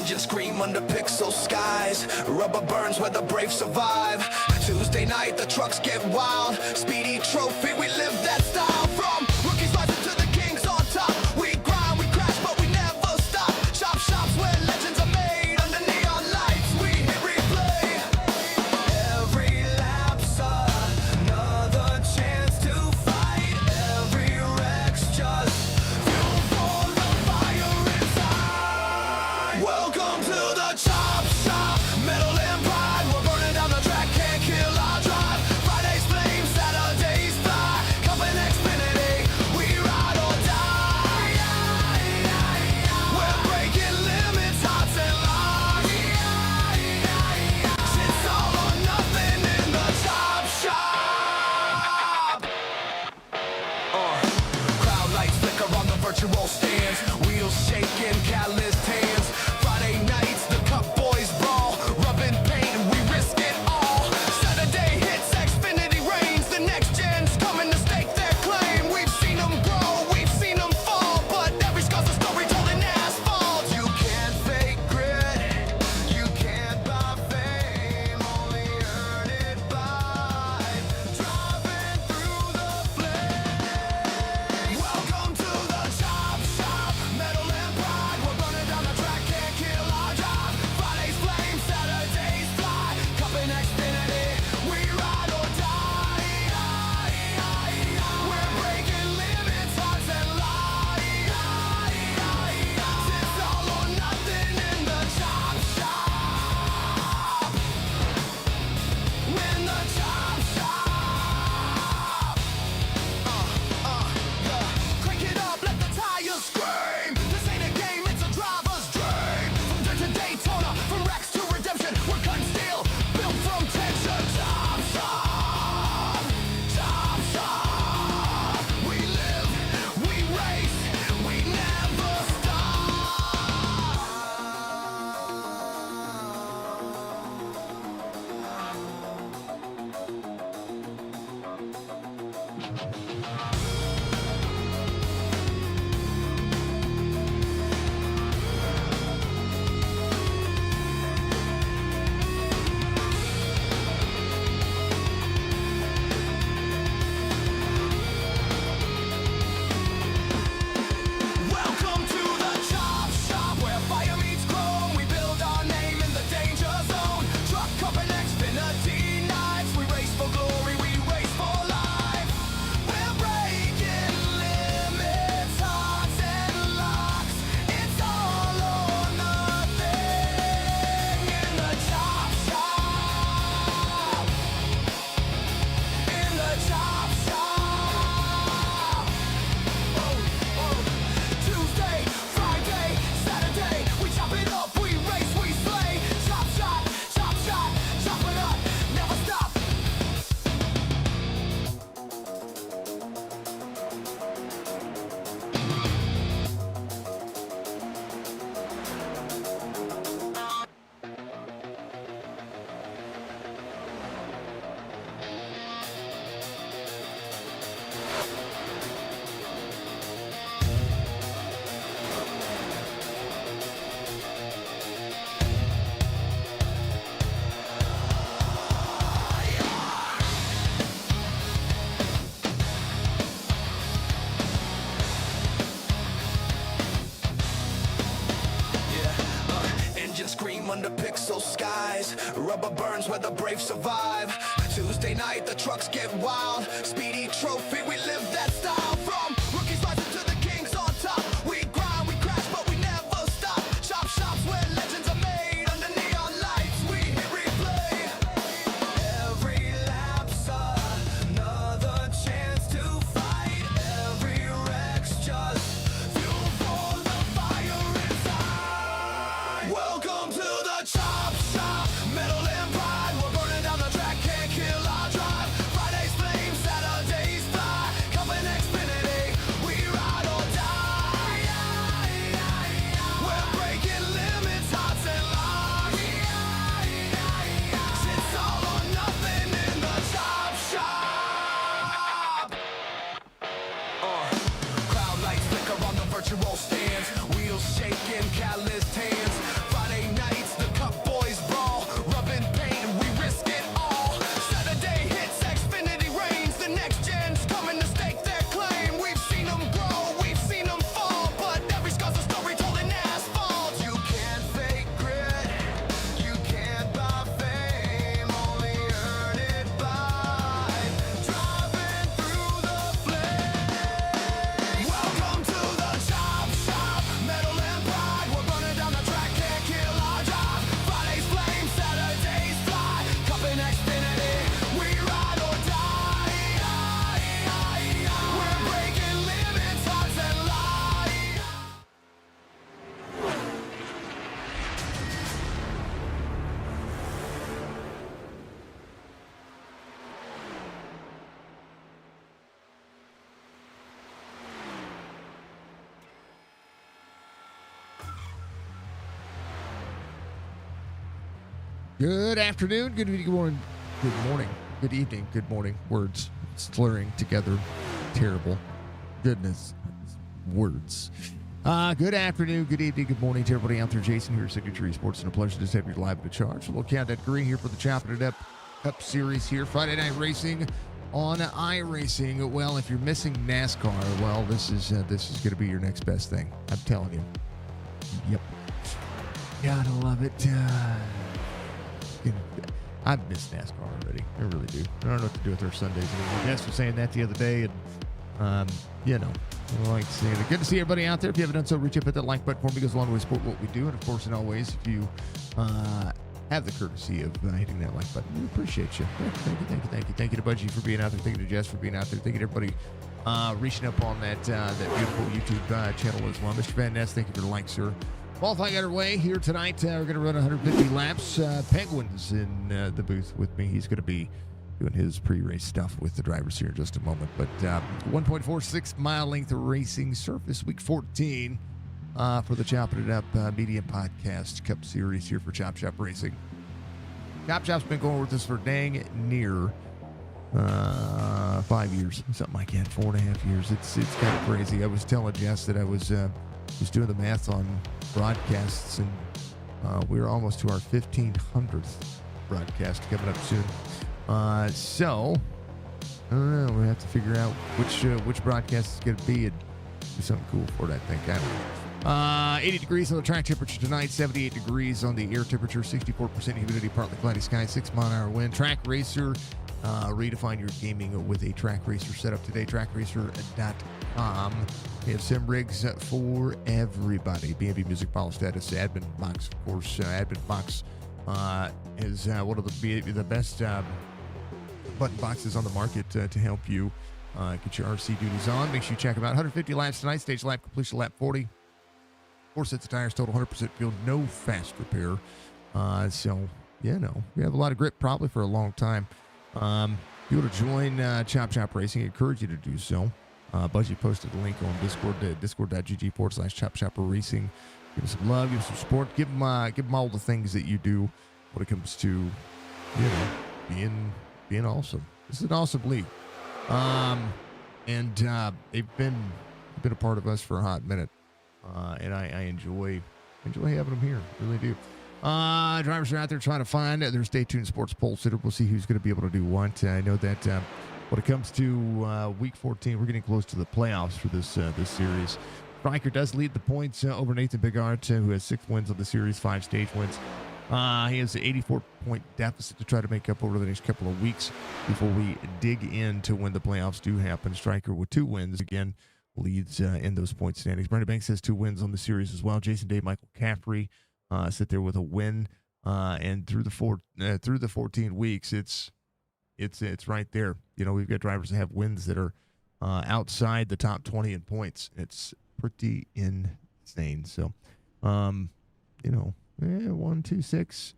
Ninjas scream under pixel skies. Rubber burns where the brave survive. Tuesday night, the trucks get wild. Speedy trophy, we live that style. From rookies rising to the kings on top. We grind, we crash, but we never stop. Chop shops where legends are made. Under neon lights, we hit replay. Every lap's another chance to fight. Every wreck's just fuel for the fire inside. Welcome to the chop shop. Metal and pride, we're burning down the track, can't kill our drive. Fridays flame, Saturdays fly. Cupping Xfinity, we ride or die. We're breaking limits, hearts and lives. It's all or nothing in the chop shop. Crowd lights flicker on the virtual stands. Wheels shaking, calloused hands. Friday nights, the cup boys brawl. Rubbing paint, we risk it all. Saturday hits, Xfinity reigns. The next gen's coming to stake their claim. We've seen them grow, we've seen them fall. But every scar's a story told in asphalt. You can't fake grit, you can't buy fame. Only earn it by driving through the flame. Welcome to the chop shop. Metal and pride, we're burning down the track, can't kill our drive. Fridays flame, Saturdays fly. Cupping Xfinity, we ride or die. We're breaking limits, hearts and lives. It's all or nothing in the chop shop. When the chop shop. Crank it up, let the tires scream. This ain't a game, it's a driver's dream. From dirt to Daytona, from wrecks to redemption, we're cutting steel, built from tension. Chop shop, chop shop. We live, we race, we never stop. Welcome to the chop shop, where fire meets chrome. We build our name in the danger zone. Truck up and Xfinity nights. We race for glory, we race for life. We're breaking limits, hearts and locks. It's all or nothing in the chop shop. In the chop shop. Tuesday, Friday, Saturday, we chop it up, we race, we slay. Chop shot, chop it up, never stop. Engines scream under pixel skies. Rubber burns where the brave survive. Tuesday night, the trucks get wild. Speedy trophy, we live that style. From rookies rising to the kings on top. We grind, we crash, but we never stop. Chop shops where legends are made. Under neon lights, we hit replay. Every lap's another chance to fight. Every wreck's just fuel for the fire inside. Welcome to the chop shop. Metal and pride, we're burning down the track, can't kill our drive. Fridays flame, Saturdays fly. Cupping Xfinity. Good afternoon, good evening, good morning, good evening, good morning. Words slurring together. Terrible. Goodness. Words. Good afternoon, good evening, good morning to everybody out there. Jason here, Signature Esports, and a pleasure to have you live to charge. We'll count that green here for the Chopp'N It Up Cup Series here. Friday night racing on iRacing. Well, if you're missing NASCAR, well, this is going to be your next best thing. I'm telling you. Yep. Gotta love it. I've missed NASCAR already. I really do. I don't know what to do with their Sundays anymore. Guess was saying that the other day, and I like seeing it. Good to see everybody out there. If you haven't done so, reach up at that like button for me. It goes a long way to support what we do. And of course, in all ways, if you have the courtesy of hitting that like button, we appreciate you. Thank you to Budgie for being out there. Thank you to Jess for being out there. Thank you to everybody reaching up on that beautiful YouTube channel as well. Mr. Van Ness, thank you for the like, sir. Qualifying underway here tonight. We're going to run 150 laps. Penguin's in the booth with me. He's going to be doing his pre-race stuff with the drivers here in just a moment. But 1.46 mile length of racing surface week 14 for the Chopp'N It Up Media Podcast Cup Series here for Chop Shop Racing. Chop Shop's been going with us for dang near 5 years, something like that, 4.5 years. It's kind of crazy. I was telling Jess that I was doing the math on broadcasts, and we're almost to our 1500th broadcast coming up soon. So I don't know. We have to figure out which broadcast is going to be and do something cool for it, I think. I don't know. 80 degrees on the track temperature tonight, 78 degrees on the air temperature, 64% humidity, partly cloudy sky, 6-mile-an-hour wind. Track Racer, redefine your gaming with a Track Racer setup today. TrackRacer.com. We have sim rigs for everybody. B&B Music Follow Status, Admin Box, of course. Admin Box is one of the best button boxes on the market to help you get your RC duties on. Make sure you check them out. 150 laps tonight. Stage lap completion lap 40. 4 sets of tires, total 100% fuel, no fast repair. So, we have a lot of grip probably for a long time. If you want to join Chop Shop Racing, I encourage you to do so. Budgie posted a link on Discord, discord.gg/Chop Shop Racing. Give them some love, give them some support, give them all the things that you do when it comes to, being awesome. This is an awesome league. And they've been a part of us for a hot minute. And I enjoy having them here. Really do. Drivers are out there trying to find their Stay Tuned Sports Pole Sitter. We'll see who's going to be able to do what. I know that when it comes to week 14, we're getting close to the playoffs for this series. Stryker does lead the points over Nathan Bigart, who has 6 wins on the series, 5 stage wins. He has an 84-point deficit to try to make up over the next couple of weeks before we dig into when the playoffs do happen. Stryker with 2 wins, again, leads in those point standings. Brandon Banks has 2 wins on the series as well. Jason Day, Michael Caffrey sit there with a win. And through the 14 weeks, it's right there. We've got drivers that have wins that are outside the top 20 in points. It's pretty insane. So, 1, 2, 6.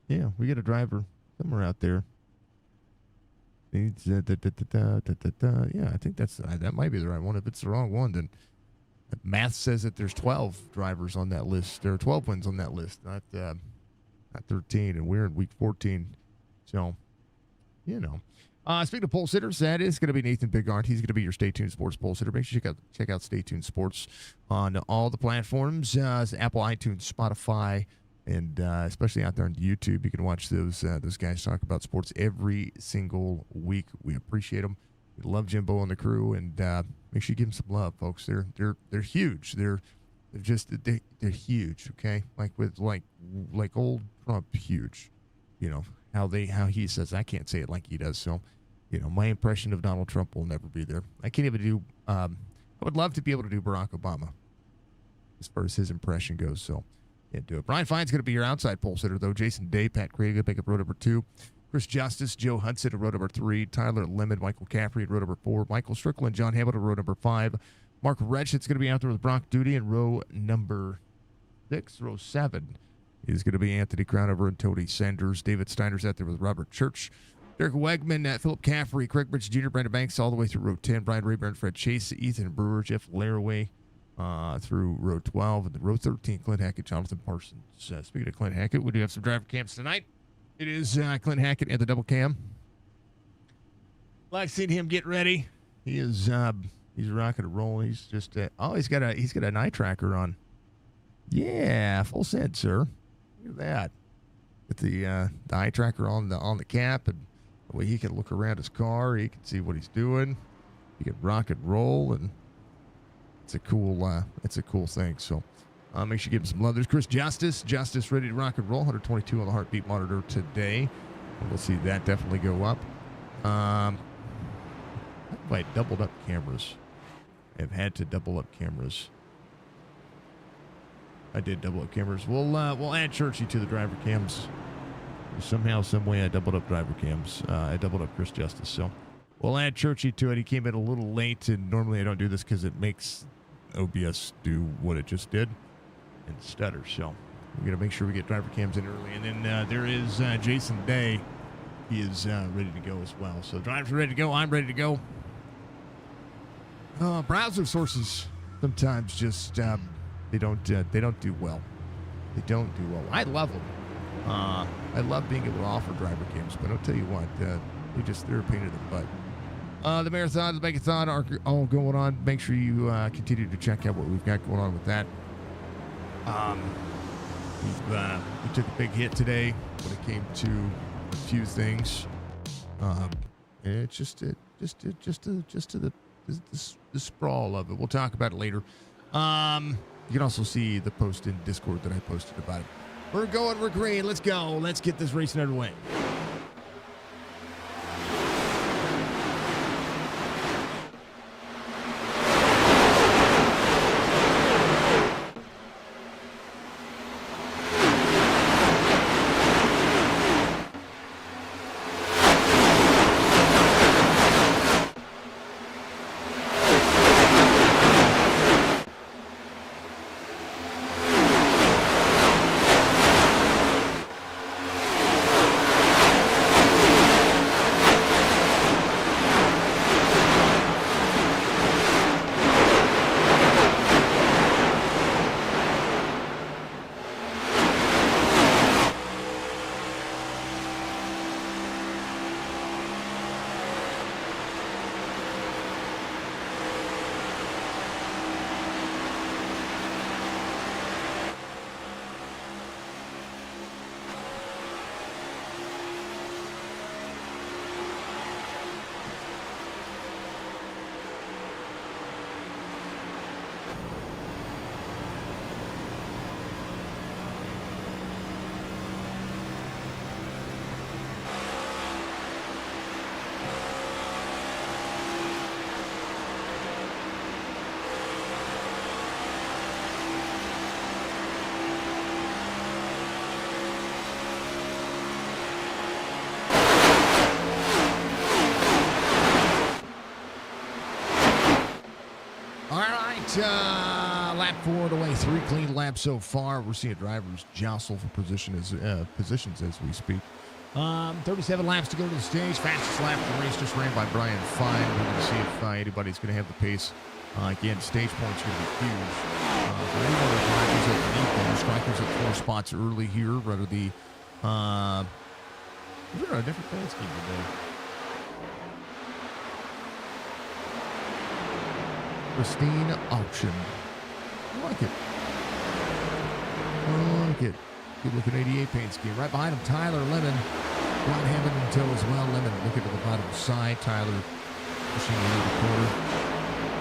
Yeah, we got a driver somewhere out there. Needs yeah, I think that might be the right one. If it's the wrong one, then math says that there's 12 drivers on that list. There are 12 wins on that list, not 13, and we're in week 14. So, speaking of pole sitters, that is going to be Nathan Bigart. He's going to be your Stay Tuned Sports pole sitter. Make sure you check out Stay Tuned Sports on all the platforms, Apple, iTunes, Spotify, and especially out there on YouTube. You can watch those guys talk about sports every single week. We appreciate them. We love Jimbo and the crew, and make sure you give them some love, folks. They're huge. They're huge. Okay, like old Trump, huge. How he says. I can't say it like he does. So, my impression of Donald Trump will never be there. I can't even do. I would love to be able to do Barack Obama, as far as his impression goes. So, can't do it. Brian Fine's going to be your outside pole sitter, though. Jason Day, Pat Craig going to pick up row number 2. Chris Justice, Joe Hudson at row number 3. Tyler Lemon, Michael Caffrey at row number 4. Michael Strickland, John Hamilton at row number 5. Mark Wretch, it's going to be out there with Brock Duty in row number 6. Row 7 is going to be Anthony Crownover and Tony Sanders. David Steiner's out there with Robert Church. Derek Wegman, Philip Caffrey, Craig Bridge Jr., Brandon Banks, all the way through row 10. Brian Rayburn, Fred Chase, Ethan Brewer, Jeff Laraway through row 12. And then row 13, Clint Hackett, Jonathan Parsons. Speaking of Clint Hackett, we do have some driver camps tonight. It is Clint Hackett at the double cam. Like seeing him get ready. He is he's rocking and rolling. He's just he's got an eye tracker on. Yeah, full send, sir. Look at that. With the eye tracker on the cap, and the way he can look around his car, he can see what he's doing. He can rock and roll, and it's a cool thing. So make sure you give him some love. There's Chris Justice ready to rock and roll. 122 on the heartbeat monitor today. We'll see that definitely go up. I doubled up cameras. I've had to double up cameras. I did double up cameras. We'll add Churchy to the driver cams. Somehow, some way, I doubled up driver cams. I doubled up Chris Justice. So we'll add Churchy to it. He came in a little late, and normally I don't do this because it makes OBS do what it just did and stutter. So we're gonna make sure we get driver cams in early. And then there is Jason Day. He is ready to go as well. So drivers are ready to go. I'm ready to go. Browser sources sometimes just they don't do well. They don't do well. I love them. I love being able to offer driver cams, but I'll tell you what, they're a pain in the butt. The marathon, the megathon are all going on. Make sure you continue to check out what we've got going on with that. We took a big hit today when it came to a few things. It's just to the sprawl of it. We'll talk about it later. You can also see the post in Discord that I posted about it. We're going, we're green. Let's go. Let's get this racing underway. Lap 4 the way, 3 clean laps so far. We're seeing drivers jostle for positions as we speak. 37 laps to go to the stage. Fastest lap of the race just ran by Brian Fine. We're going to see if anybody's going to have the pace. Again, stage points going to be huge. For any other drivers that need them, strikers at 4 spots early here. Rather the is there a different pace scheme today? Pristine auction. I like it. I like it. Good looking 88 paint scheme. Right behind him, Tyler Lemon. Brian Hammond in tow as well. Lemon looking to the bottom side. Tyler pushing into the corner.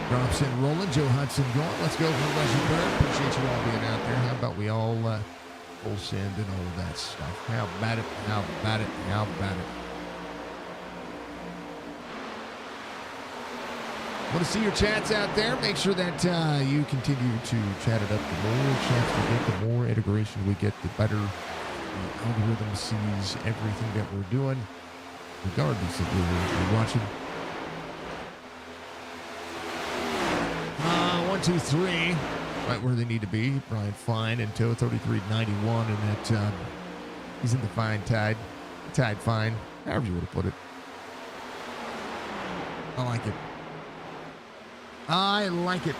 Drops in rolling. Joe Hudson going. Let's go for Leslie Bird. Appreciate you all being out there. How about we all full send and all of that stuff? How about it? How about it? How about it? Want to see your chats out there? Make sure that you continue to chat it up. The more chats we get, the more integration we get, the better the algorithm sees everything that we're doing, regardless of where you're watching. 1, 2, 3, right where they need to be. Brian Fine in tow, 33.91, and that he's in the fine tide. Tide fine, however you want to put it. I like it. I like it.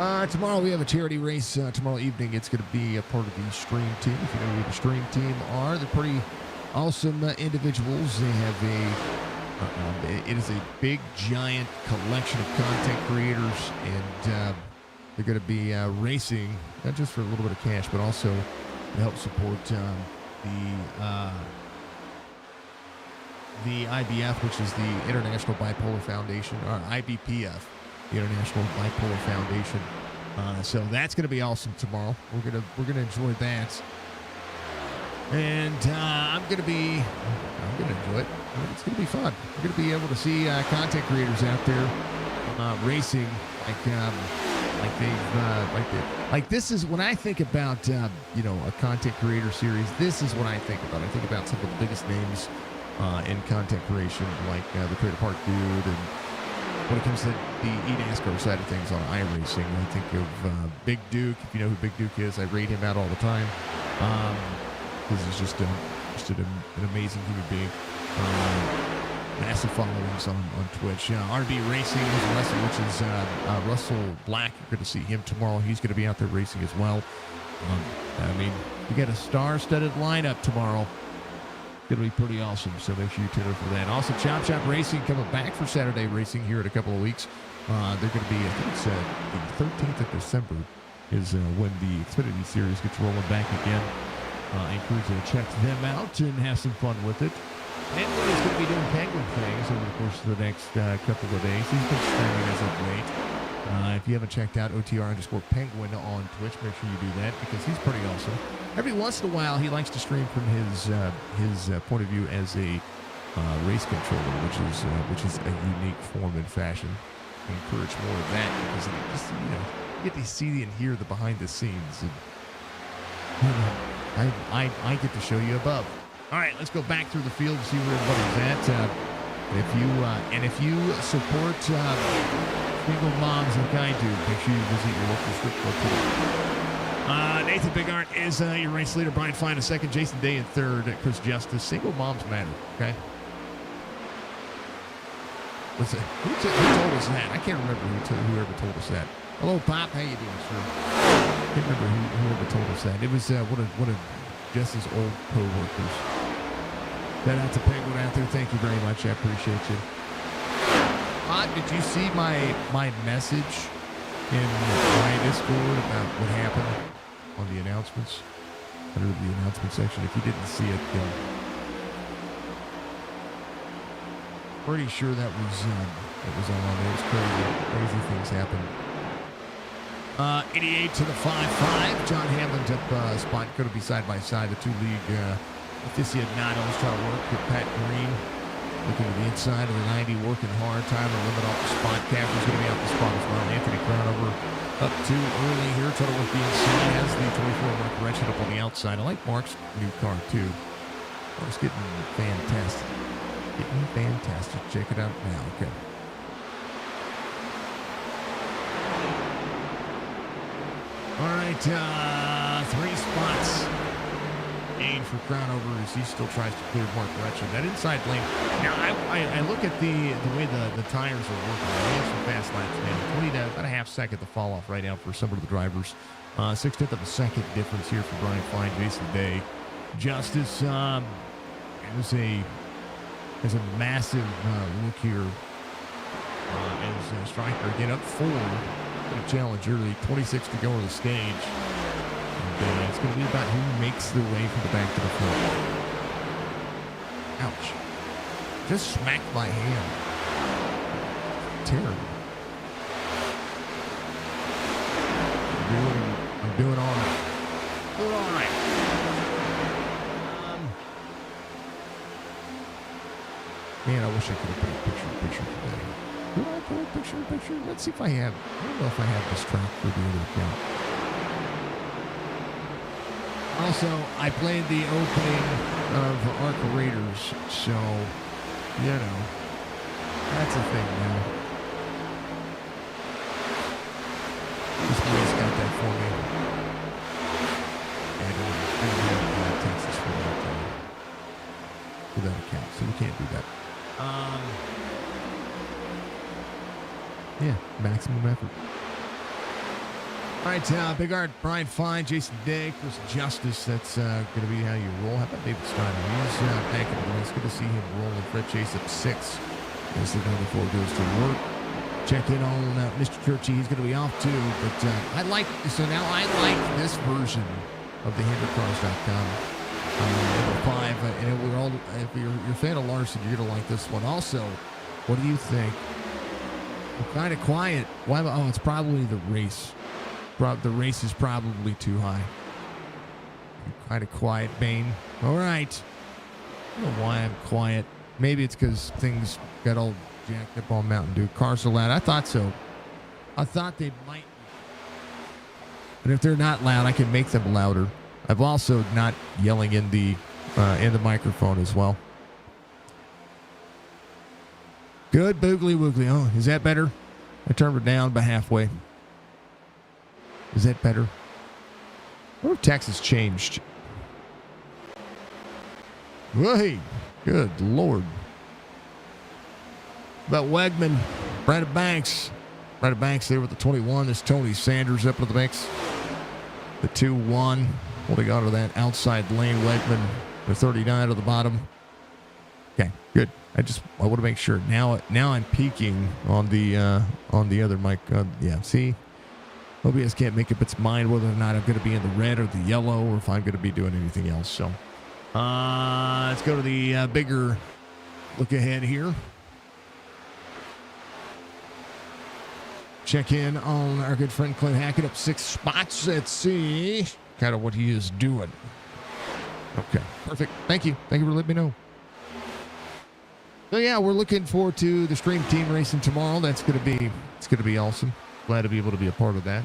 Tomorrow we have a charity race. Tomorrow evening, it's going to be a part of the Stream Team. If you know who the Stream Team are, they're pretty awesome individuals. They have it is a big, giant collection of content creators, and they're going to be racing, not just for a little bit of cash, but also to help support the IBF, which is the International Bipolar Foundation, or IBPF, the International Bipolar Foundation. So that's going to be awesome tomorrow. We're gonna enjoy that, and I'm gonna enjoy it. It's gonna be fun. We're gonna be able to see content creators out there racing like this is when I think about a content creator series. This is what I think about. I think about some of the biggest names in content creation, like the Trailer Park Dude, and when it comes to the eNascar side of things on iRacing, I think of Big Duke. If you know who Big Duke is, I rate him out all the time because he's just an amazing human being. Massive followings on Twitch. RB Racing is Russell, which is Russell Black. You're going to see him tomorrow. He's going to be out there racing as well. You got a star-studded lineup tomorrow. It'll be pretty awesome, so make sure you tune in for that. Also, Chopp'N Racing coming back for Saturday racing here in a couple of weeks. They're going to be, I think it's the 13th of December is when the Xfinity Series gets rolling back again. I encourage you to check them out and have some fun with it. Penguin is going to be doing Penguin things over the course of the next couple of days. He's been streaming as of late. If you haven't checked out OTR_Penguin on Twitch, make sure you do that because he's pretty awesome. Every once in a while, he likes to stream from his point of view as a race controller, which is a unique form and fashion. I encourage more of that because you get to see and hear the behind the scenes. And, I get to show you above. All right, let's go back through the field and see where everybody's at. If you support single moms like I do, make sure you visit your local strip club today. Nathan Bigart is your race leader. Brian Fine in second. Jason Day in third. Chris Justice. Single moms matter, okay? Who told us that? I can't remember whoever told us that. Hello, Pop. How you doing, sir? I can't remember whoever told us that. It was one of Justice's old co-workers. Shout out to Penguin out there. Thank you very much. I appreciate you. Did you see my message in my Discord about what happened on the announcements? Under the announcement section. If you didn't see it, pretty sure that was on there. It's crazy things happen. 88 to the 5-5. John Hamlin's up spot. Going to be side by side. The two league aficionados trying to work with Pat Green. Looking to the inside of the 90, working hard. Time to limit off the spot. Captain's going to be out the spot as well. Anthony Crownover up too early here. Trying to work the inside. Has the 24 Mark Wretched up on the outside. I like Mark's new car too. Mark's getting fantastic. Check it out now. Okay. All right, 3 spots. Gain for Crownover as he still tries to clear Mark Wretched. That inside lane. Now, I look at the way the tires are working. They have some fast laps now. 20 to about a half second to fall off right now for some of the drivers. 1/6 of a second difference here for Brian Fine, Jason Day. Justice has a massive look here as Striker again up 4. A challenge early. 26 to go on the stage. And it's going to be about who makes their way from the back to the front. Ouch. Just smacked my hand. Terrible. I'm doing all right. Doing all right. Man, I wish I could have put a picture today. Do I put a picture? Let's see if I have. I don't know if I have this track for the other account. Also, I played the opening of Arc Raiders, so, that's a thing now. This boy's got that for me. And I don't have Texas for that account, so we can't do that. Yeah, maximum effort. All right, Big Art, Brian Fine, Jason Day, Chris Justice. That's going to be how you roll. How about David Steiner? He's back in the race. Good to see him rolling. Fred Chase up 6 as the number 4 goes to work. Check in on Mr. Churchy. He's going to be off too. But I like this version of the HinderCars.com. Number 5. And we're all, if you're a fan of Larson, you're going to like this one. Also, what do you think? I'm kind of quiet. Why? Oh, it's probably the race. The race is probably too high. I'm kind of quiet, Bane. All right. I don't know why I'm quiet. Maybe it's because things got all jacked up on Mountain Dew. Cars are loud. I thought so. I thought they might be. But if they're not loud, I can make them louder. I've also not yelling in the microphone as well. Good boogly woogly. Oh, is that better? I turned it down by halfway. Is that better? I wonder if Texas changed. Hey, good Lord. About Wegman, Brandon Banks. Brandon Banks there with the 21. There's Tony Sanders up to the mix. The 2-1. Holding on to that outside lane. Wegman, the 39 at the bottom. Okay, good. I want to make sure. Now I'm peeking on the other mic. Yeah, see? OBS can't make up its mind whether or not I'm going to be in the red or the yellow or if I'm going to be doing anything else. So let's go to the bigger look ahead here. Check in on our good friend Clint Hackett up 6 spots. Let's see kind of what he is doing. Okay, perfect. Thank you for letting me know. So yeah, we're looking forward to the Stream Team racing tomorrow. It's going to be awesome. Glad to be able to be a part of that.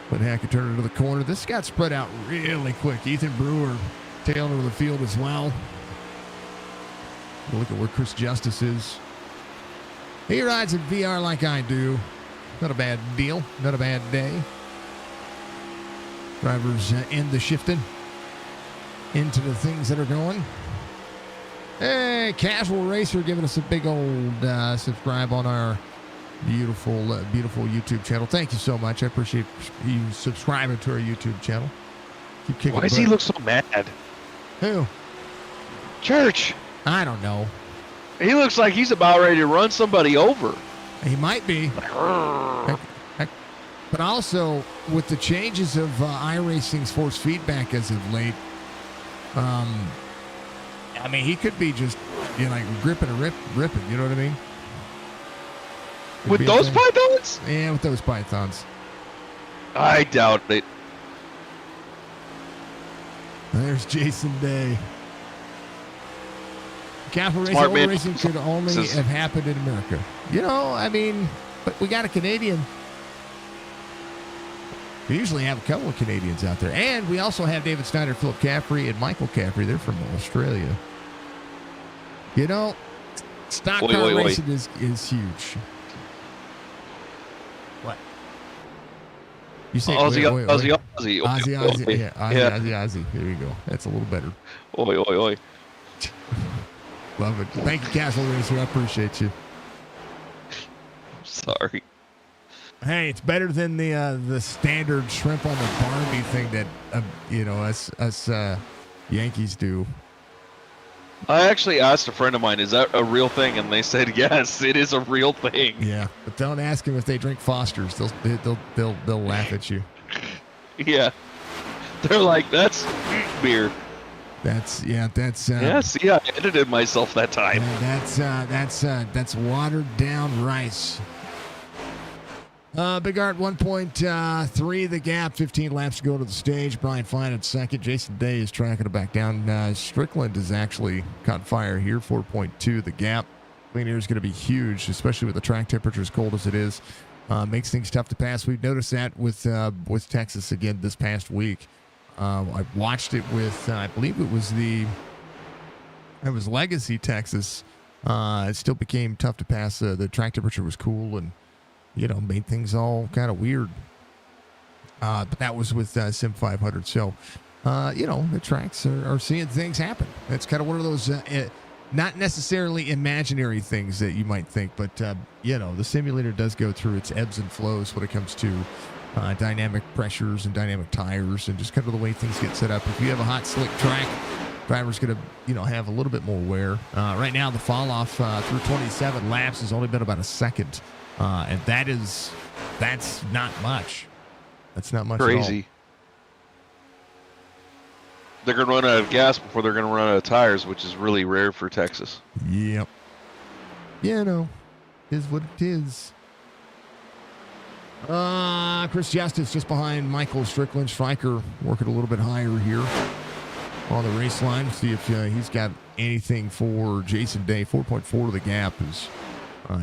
But Hackett turned into the corner. This got spread out really quick. Ethan Brewer tailed into the field as well. Look at where Chris Justice is. He rides in VR like I do. Not a bad deal. Not a bad day. Drivers in the shifting into the things that are going. Hey, Casual Racer giving us a big old subscribe on our beautiful YouTube channel. Thank you so much. I appreciate you subscribing to our YouTube channel. Keep kicking. Why does he look so mad? Who? Church. I don't know. He looks like he's about ready to run somebody over. He might be. But also, with the changes of iRacing's force feedback as of late, I mean, he could be just, like gripping and ripping. You know what I mean? With those pythons? Yeah, with those pythons. I doubt it. There's Jason Day. Capital racing could only have happened in America. I mean, but we got a Canadian. We usually have a couple of Canadians out there. And we also have David Snyder, Philip Caffrey, and Michael Caffrey. They're from Australia. Stock car racing is huge. What? You say Aussie. Yeah, Aussie. Here we go. That's a little better. Oi. Love it. Thank you, Castle Racer. I appreciate you. Sorry. Hey, it's better than the standard shrimp on the Barbie thing that us Yankees do. I actually asked a friend of mine, "Is that a real thing?" And they said, "Yes, it is a real thing." Yeah, but don't ask them if they drink Foster's. They'll laugh at you. Yeah, they're like, "That's beer." That's yes, yeah. I edited myself that time. That's watered down rice. Big Art 1.3 the gap, 15 laps to go to the stage. Brian Fine at second. Jason Day is tracking it back down. Strickland has actually caught fire here, 4.2 the gap. Clean air is going to be huge, especially with the track temperature as cold as it is. Makes things tough to pass. We've noticed that with Texas again this past week. I watched it with, I believe it was Legacy, Texas. It still became tough to pass. The track temperature was cool and, made things all kind of weird. But that was with Sim 500. So, the tracks are seeing things happen. It's kind of one of those not necessarily imaginary things that you might think, but the simulator does go through its ebbs and flows when it comes to dynamic pressures and dynamic tires and just kind of the way things get set up. If you have a hot, slick track, driver's going to have a little bit more wear. Right now, the fall off through 27 laps has only been about a second, and that's not much. That's not much. Crazy. At all. They're going to run out of gas before they're going to run out of tires, which is really rare for Texas. Yep. Yeah, no. Is what it is. Chris Justice just behind Michael Strickland. Stryker working a little bit higher here on the race line. See if he's got anything for Jason Day. 4.4 to the gap is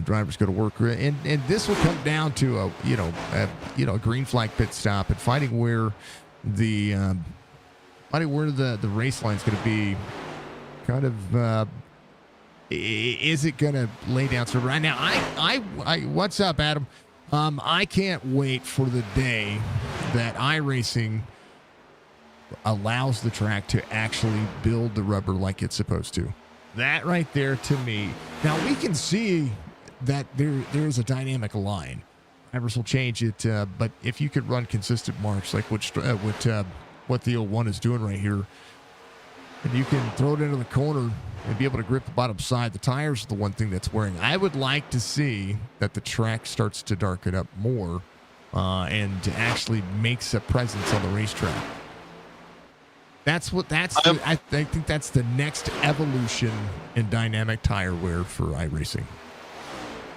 driver's going to work. And this will come down to a green flag pit stop and finding where the race line is going to be. Kind of is it going to lay down? So right now, I what's up, Adam? I can't wait for the day that iRacing allows the track to actually build the rubber like it's supposed to. That right there, to me. Now we can see that there's a dynamic line. Drivers will change it, but if you could run consistent marks like what the 01 is doing right here, and you can throw it into the corner and be able to grip the bottom side, the tires are the one thing that's wearing. I would like to see that the track starts to darken up more and actually makes a presence on the racetrack. I think that's the next evolution in dynamic tire wear for iRacing.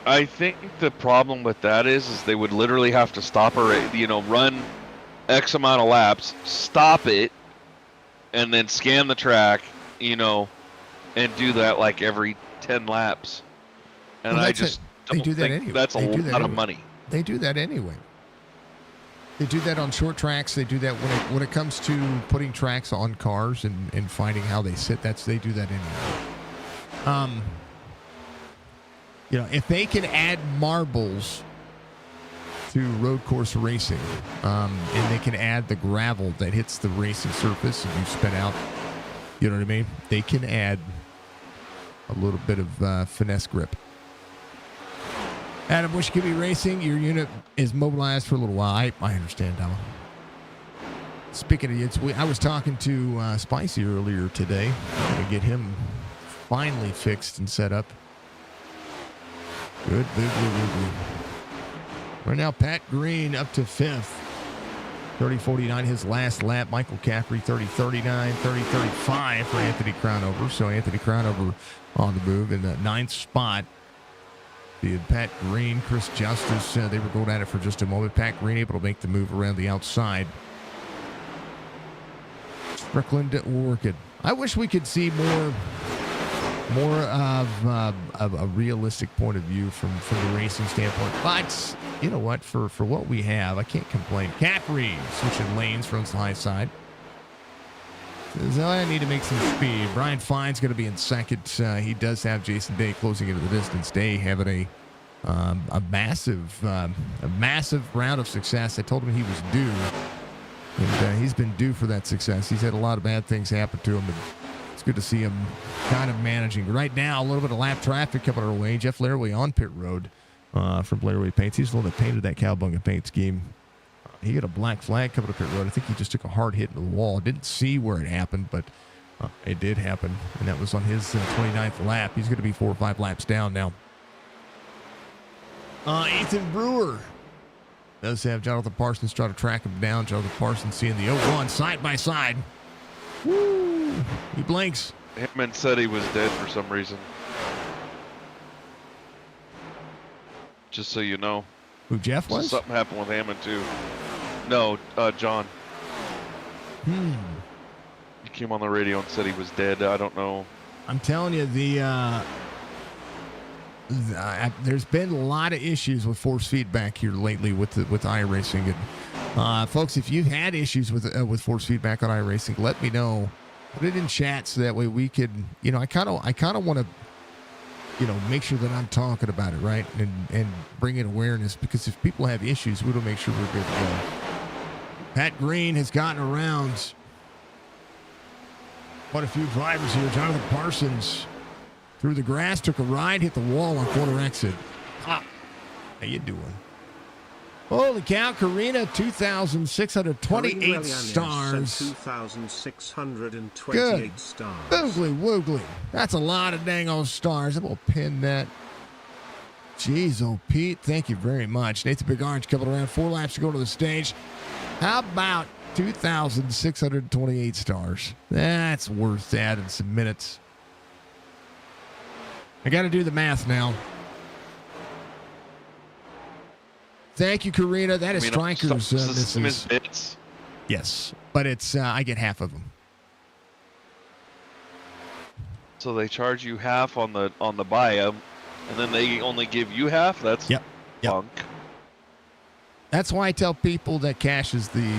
I think the problem with that is they would literally have to stop run X amount of laps, stop it, and then scan the track, and do that like every 10 laps. And I just don't think that's a lot of money. They do that anyway. They do that on short tracks. They do that when it comes to putting tracks on cars and finding how they sit. They do that anyway. If they can add marbles to road course racing, and they can add the gravel that hits the racing surface and you spin out, you know what I mean? They can add a little bit of finesse grip. Adam, wish you could be racing. Your unit is mobilized for a little while. I understand, Dama. Speaking of units, I was talking to Spicy earlier today to get him finally fixed and set up. Good. Right now, Pat Green up to 5th. 30:49 his last lap. Michael Caffrey 30:39, 30:35 for Anthony Crownover. So Anthony Crownover on the move in the 9th spot. The Pat Green, Chris Justice, they were going at it for just a moment. Pat Green able to make the move around the outside. Strickland working. I wish we could see more of a realistic point of view from the racing standpoint. But you know what? For what we have, I can't complain. Caffrey switching lanes from the high side. Says, I need to make some speed. Brian Fine's going to be in second. He does have Jason Day closing into the distance. Day having a massive round of success. I told him he was due, and he's been due for that success. He's had a lot of bad things happen to him, and it's good to see him kind of managing. Right now, a little bit of lap traffic coming our way. Jeff Laraway on pit road from Laraway Paints. He's the one that painted that Cowabunga paint scheme. He got a black flag coming up pit road. I think he just took a hard hit into the wall. Didn't see where it happened, but it did happen, and that was on his 29th lap. He's going to be 4 or 5 laps down now. Ethan Brewer does have Jonathan Parsons try to track him down. Jonathan Parsons seeing the 01 side by side. Woo! He blinks. Hammond said he was dead for some reason. Just so you know. Who, Jeff was? Something happened with Hammond too. No, John. He came on the radio and said he was dead. I don't know. I'm telling you, there's been a lot of issues with force feedback here lately with iRacing. And folks, if you've had issues with force feedback on iRacing, let me know. Put it in chat so that way we could, I kind of want to, make sure that I'm talking about it, right? And bring in awareness, because if people have issues, we'll make sure we're good to go. Pat Green has gotten around quite a few drivers here. Jonathan Parsons Through the grass, took a ride, hit the wall on corner exit. How you doing? Holy cow, Karina, 2,628 stars. 2,628 Good. stars. Boogly woogly. That's a lot of dang old stars. We'll pin that. Jeez, oh, Pete, thank you very much. Nathan Big Orange coming around 4 laps to go to the stage. How about 2,628 stars? That's worth adding some minutes. I got to do the math now. Thank you, Karina. That is Striker's misses. Bits. Yes, but it's I get half of them. So they charge you half on the buy-up, and then they only give you half. That's bunk. That's why I tell people that cash is the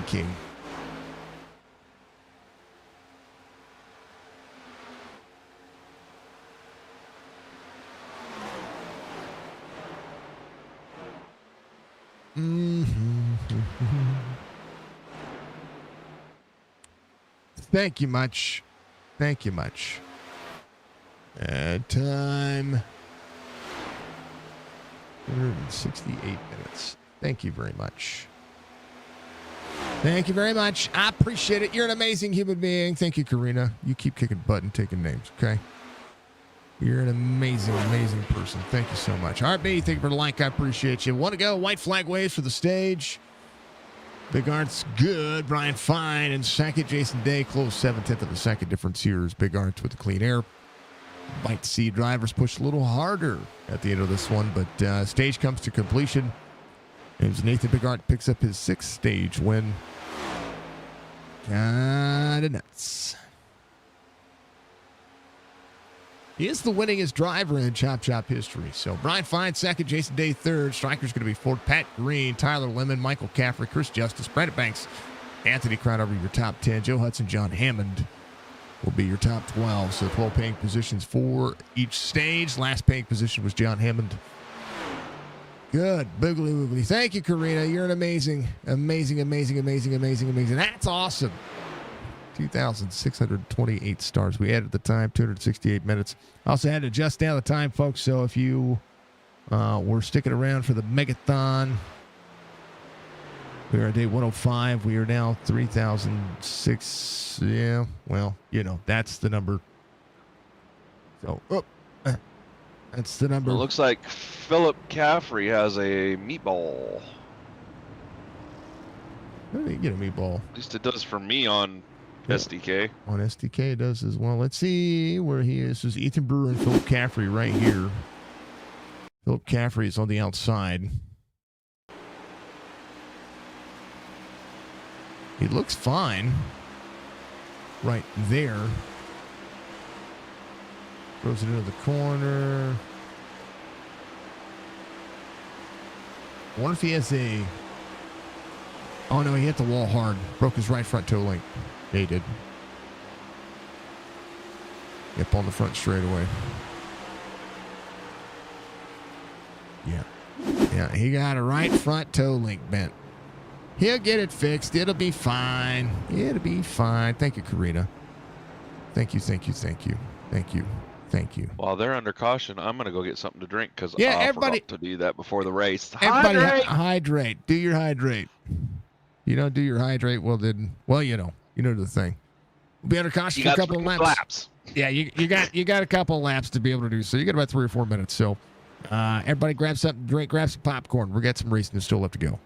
king. Thank you much. Thank you much. Time 168 minutes. Thank you very much. Thank you very much. I appreciate it. You're an amazing human being. Thank you, Karina. You keep kicking butt and taking names, okay? You're an amazing, amazing person. Thank you so much. RB, thank you for the like. I appreciate you. Want to go? White flag waves for the stage. Big Art's good. Brian Fine in second. Jason Day close 7/10 of a second. Difference here is Big Arts with the clean air. Might see drivers push a little harder at the end of this one, but stage comes to completion. As Nathan Big Art picks up his 6th stage win. Kinda nuts. He is the winningest driver in Chop Chop history. So Brian Fine, second. Jason Day, third. Striker's going to be fourth. Pat Green, Tyler Lemon, Michael Caffrey, Chris Justice, Brandon Banks, Anthony Crowder, your top 10. Joe Hudson, John Hammond will be your top 12. So 12 paying positions for each stage. Last paying position was John Hammond. Good. Boogly woogly. Thank you, Karina. You're an amazing, amazing, amazing, amazing, amazing, amazing. That's awesome. 2,628 stars. We added the time, 268 minutes. Also had to adjust down the time, folks. So if you were sticking around for the Megathon, we are at day 105. We are now 3,006. Yeah, well, you know, that's the number. So, that's the number. It looks like Philip Caffrey has a meatball. How do you get a meatball? At least it does for me on SDK. On SDK it does as well. Let's see where he is. This is Ethan Brewer and Philip Caffrey right here. Philip Caffrey is on the outside. He looks fine right there. Throws it into the corner. I wonder if he has a... Oh, no, he hit the wall hard. Broke his right front toe link. Yeah, he did. Yep, on the front straightaway. Yeah. Yeah, he got a right front toe link bent. He'll get it fixed. It'll be fine. It'll be fine. Thank you, Karina. Thank you, thank you, thank you. Thank you. Thank you. While they're under caution, I'm going to go get something to drink because I forgot to do that before the race. Everybody hydrate. Do your hydrate. You don't do your hydrate, well then, well, you know the thing. We'll be under caution for a couple of laps. Yeah, you got a couple of laps to be able to do so. You got about 3 or 4 minutes. So everybody grab something to drink, grab some popcorn. We got some racing still left to go.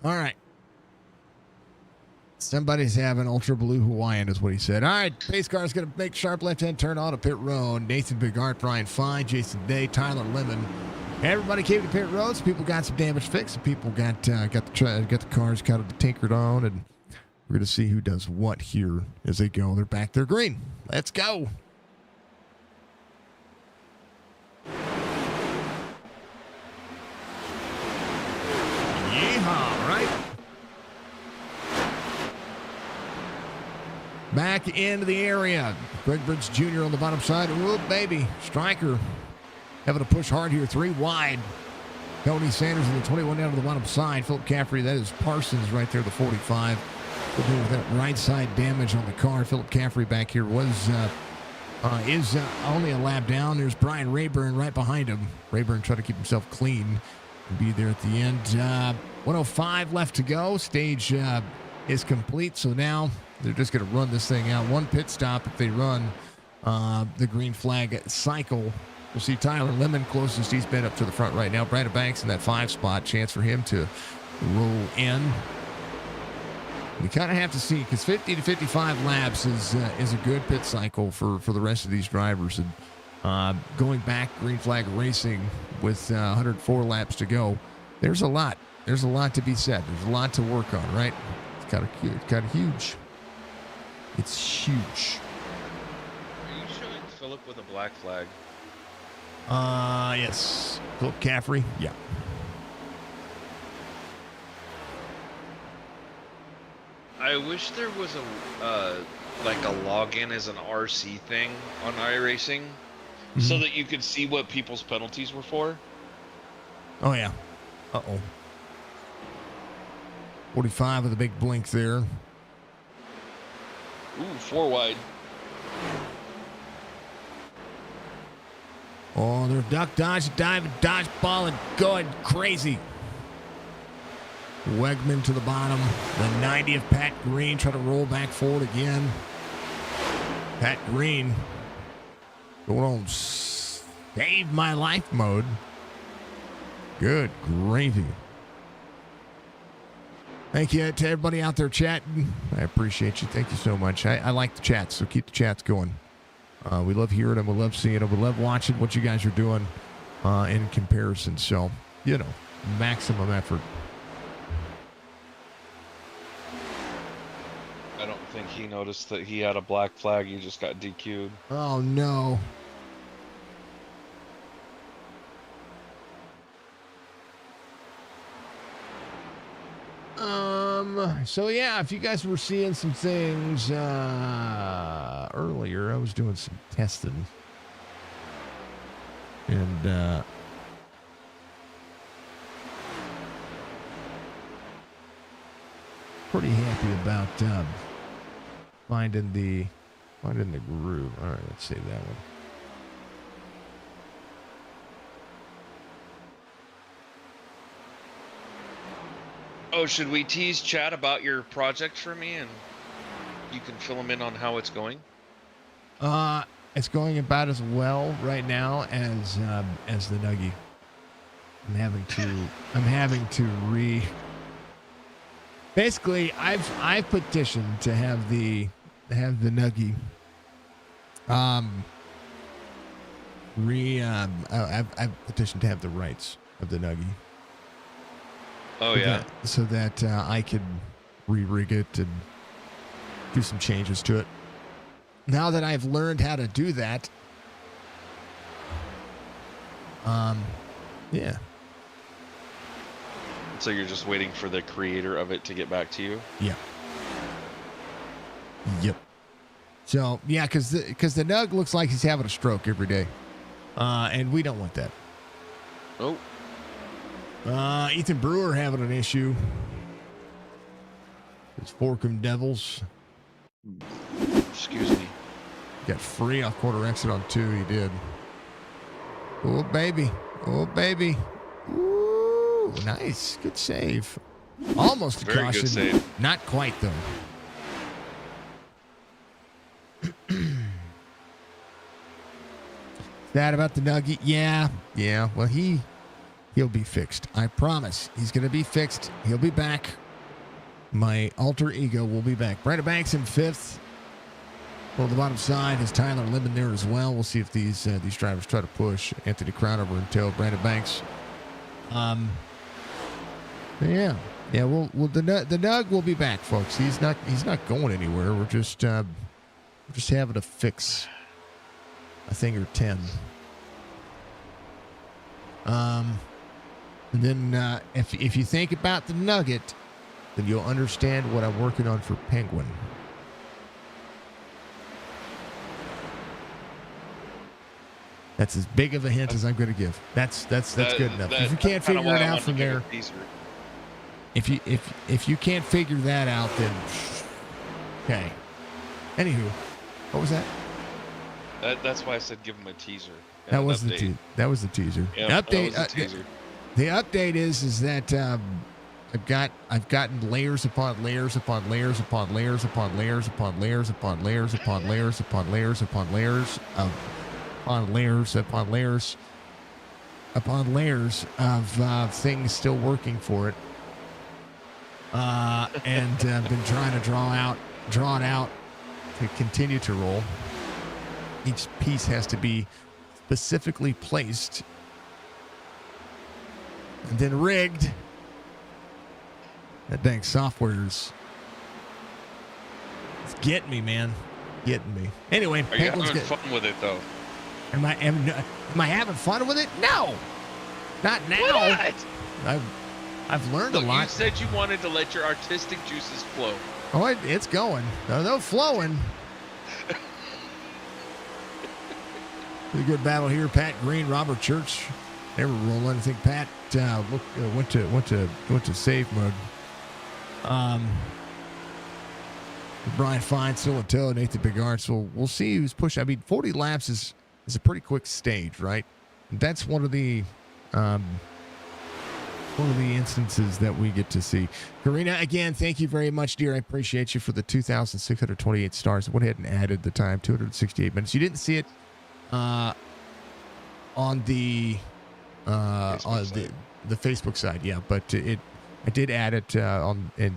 All right. Somebody's having Ultra Blue Hawaiian is what he said. All right, pace car is going to make sharp left-hand turn on to pit road. Nathan Bigart, Brian Fine, Jason Day, Tyler Lemon. Everybody came to pit roads. People got some damage fixed. Some people got the cars kind of tinkered on, and we're going to see who does what here as they go. They're back there green. Let's go. Yeehaw, right? Back into the area. Greg Bridge Jr. on the bottom side. Ooh, baby. Stryker having to push hard here. 3 wide. Tony Sanders in the 21 down to the bottom side. Philip Caffrey, that is Parsons right there, the 45. With that right side damage on the car. Philip Caffrey back here is only a lap down. There's Brian Rayburn right behind him. Rayburn trying to keep himself clean and be there at the end. 105 left to go. Stage is complete, so now they're just going to run this thing out. One pit stop if they run the green flag cycle. We'll see Tyler Lemon closest. He's been up to the front right now. Brandon Banks in that 5 spot. Chance for him to roll in. We kind of have to see, because 50 to 55 laps is a good pit cycle for the rest of these drivers. And going back, green flag racing with 104 laps to go, there's a lot. There's a lot to be said. There's a lot to work on, right? It's kind of huge. It's huge. Are you showing Philip with a black flag? Yes. Philip Caffrey, yeah. I wish there was a login as an RC thing on iRacing, so that you could see what people's penalties were for. Oh yeah. Uh-oh. 45 with a big blink there. Ooh, 4 wide. Oh, they're duck, dodge, dive, dodge, ball, and going crazy. Wegman to the bottom. The 90 of Pat Green trying to roll back forward again. Pat Green going on save my life mode. Good gravy. Thank you to everybody out there chatting. I appreciate you. Thank you so much. I like the chats, so keep the chats going. We love hearing them. We love seeing them. We love watching what you guys are doing in comparison. So, maximum effort. I don't think he noticed that he had a black flag. He just got DQ'd. Oh, no. So yeah, if you guys were seeing some things earlier, I was doing some testing. And pretty happy about finding the groove. All right, let's save that one. Oh, should we tease chat about your project for me, and you can fill them in on how it's going? It's going about as well right now as the Nuggie. I'm having to basically I've petitioned to have the Nuggie I've petitioned to have the rights of the Nuggie. Oh, yeah. So that I could re-rig it and do some changes to it. Now that I've learned how to do that, yeah. So you're just waiting for the creator of it to get back to you? Yeah. Yep. So, yeah, because the Nug looks like he's having a stroke every day. And we don't want that. Oh. Ethan Brewer having an issue. It's Forkham Devils. Excuse me. Got free off quarter exit on 2. He did. Oh, baby. Oh, baby. Ooh, nice. Good save. Almost a Very caution. good save. Not quite, though. That about the Nugget? Yeah. Well, he He'll be fixed. I promise. He's going to be fixed. He'll be back. My alter ego will be back. Brandon Banks in 5th. On the bottom side is Tyler Lemon there as well. We'll see if these drivers try to push Anthony Crownover until Brandon Banks. Yeah. Well, the Nug will be back, folks. He's not going anywhere. We're just having to fix a thing or 10. And then if you think about the Nugget, then you'll understand what I'm working on for Penguin. That's as big of a hint as I'm going to give. That's good enough. If you can't figure it out from there, if you can't figure that out, then okay. Anywho, what was that? That's why I said give him a teaser. That was the teaser. Yeah, update. That was the teaser. The update is that I've gotten layers upon layers upon layers upon layers upon layers upon layers upon layers upon layers upon layers upon layers upon layers upon layers upon layers of things still working for it, and been trying to draw it out to continue to roll. Each piece has to be specifically placed and then rigged. That dang software's it's getting me, man. Getting me. Anyway, Are you having fun with it, though? Am I having fun with it? No. Not now. What? I've learned a lot. You said you wanted to let your artistic juices flow. Oh, it's going. They're flowing. Pretty good battle here. Pat Green, Robert Church. They were rolling. I think Pat went to save mode. Brian Fine still in tow. Nathan Bigard. So we'll see who's pushing. I mean, 40 laps is a pretty quick stage, right? That's one of the instances that we get to see. Karina, again, thank you very much, dear. I appreciate you for the 2,628 stars. I went ahead and added the time, 268 minutes. You didn't see it on the Facebook side, yeah, but I did add it on in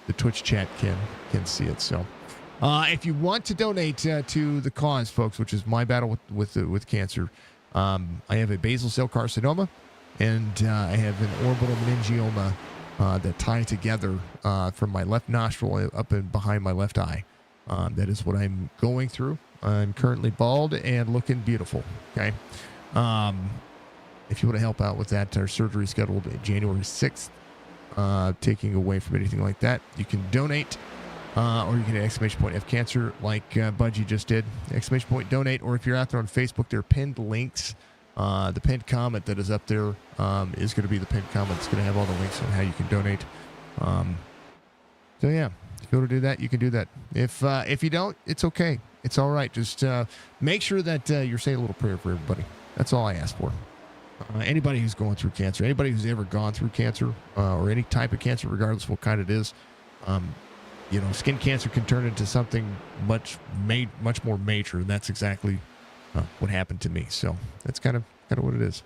the Twitch chat can see it. So if you want to donate to the cause, folks, which is my battle with cancer, I have a basal cell carcinoma, and I have an orbital meningioma that tie together from my left nostril up and behind my left eye. That is what I'm going through. I'm currently bald and looking beautiful. Okay. If you want to help out with that, our surgery is scheduled January 6th. Taking away from anything like that, you can donate, or you can exclamation point F cancer like Budgie just did. Exclamation point donate, or if you're out there on Facebook, there are pinned links. The pinned comment that is up there is going to be the pinned comment. It's going to have all the links on how you can donate. So yeah, if you want to do that, you can do that. If you don't, it's okay. It's all right. Just make sure that you're saying a little prayer for everybody. That's all I ask for. Anybody who's going through cancer, anybody who's ever gone through cancer or any type of cancer, regardless of what kind it is, skin cancer can turn into something much more major, and that's exactly what happened to me. So that's kind of what it is.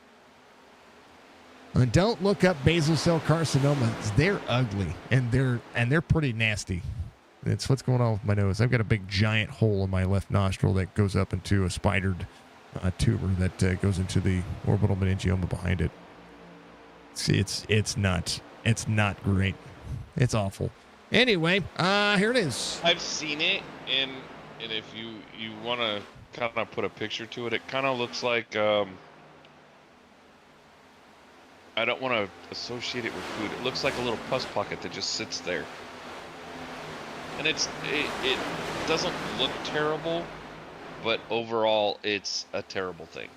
And don't look up basal cell carcinomas. They're ugly and they're pretty nasty. It's what's going on with my nose. I've got a big giant hole in my left nostril that goes up into a spidered tumor that goes into the orbital meningioma behind it. See, it's not great. It's awful. Anyway, here it is. I've seen it, and if you want to kind of put a picture to it, it kind of looks like I don't want to associate it with food. It looks like a little pus pocket that just sits there, and it doesn't look terrible. But overall, it's a terrible thing.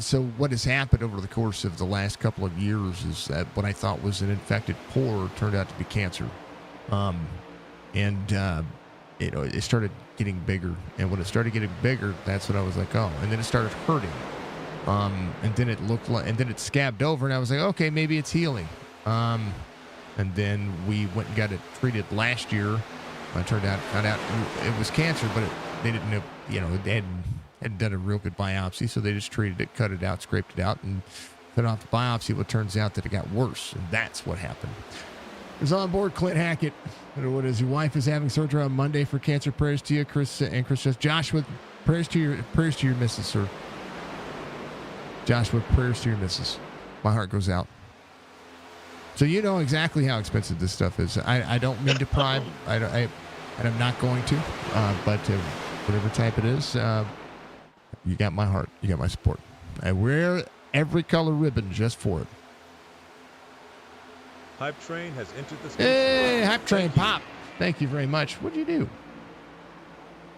So what has happened over the course of the last couple of years is that what I thought was an infected pore turned out to be cancer. It started getting bigger. And when it started getting bigger, that's when I was like, oh. And then it started hurting. And then it looked like, and then it scabbed over, and I was like, okay, maybe it's healing. And then we went and got it treated last year. Found out it was cancer, but they didn't know, they hadn't done a real good biopsy, so they just treated it, cut it out, scraped it out, and Then off the biopsy, it turns out that it got worse, and that's what happened. There's on board Clint Hackett. What is your wife is having surgery on Monday for cancer? Prayers to you, Chris. And Chris says, Joshua, prayers to your missus, sir. Joshua, prayers to your missus. My heart goes out. So you know exactly how expensive this stuff is. I don't mean to pry. I'm not going to. But whatever type it is, you got my heart. You got my support. I wear every color ribbon just for it. Hype Train has entered the station. Hey, Hype Train Pop. Thank you very much. What'd you do?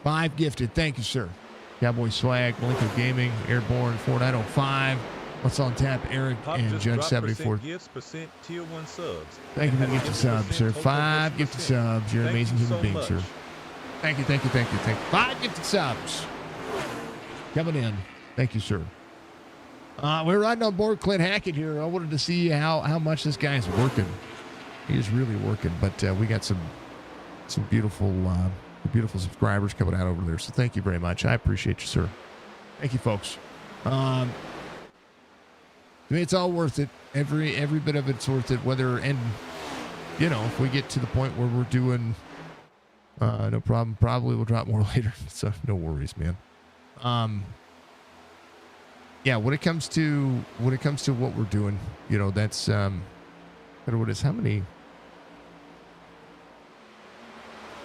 5 gifted. Thank you, sir. Cowboy Swag, Malenko Gaming, Airborne 4905. What's on tap? Eric Pop and just Judge dropped 74. gifts, tier 1 subs. Thank you for the gifted And subs, sir. 50% 5 gifted subs. You're an Thank amazing you human so being, much. sir. Thank you. 5 gifted subs. Coming in. Thank you, sir. We're riding on board Clint Hackett here. I wanted to see how much this guy's working. He is really working, but we got some beautiful subscribers coming out over there. So thank you very much. I appreciate you, sir. Thank you, folks. To me, it's all worth it. Every bit of it's worth it. If we get to the point where we're doing, no problem. Probably we'll drop more later. So no worries, man. Yeah, when it comes to what we're doing, that's what is how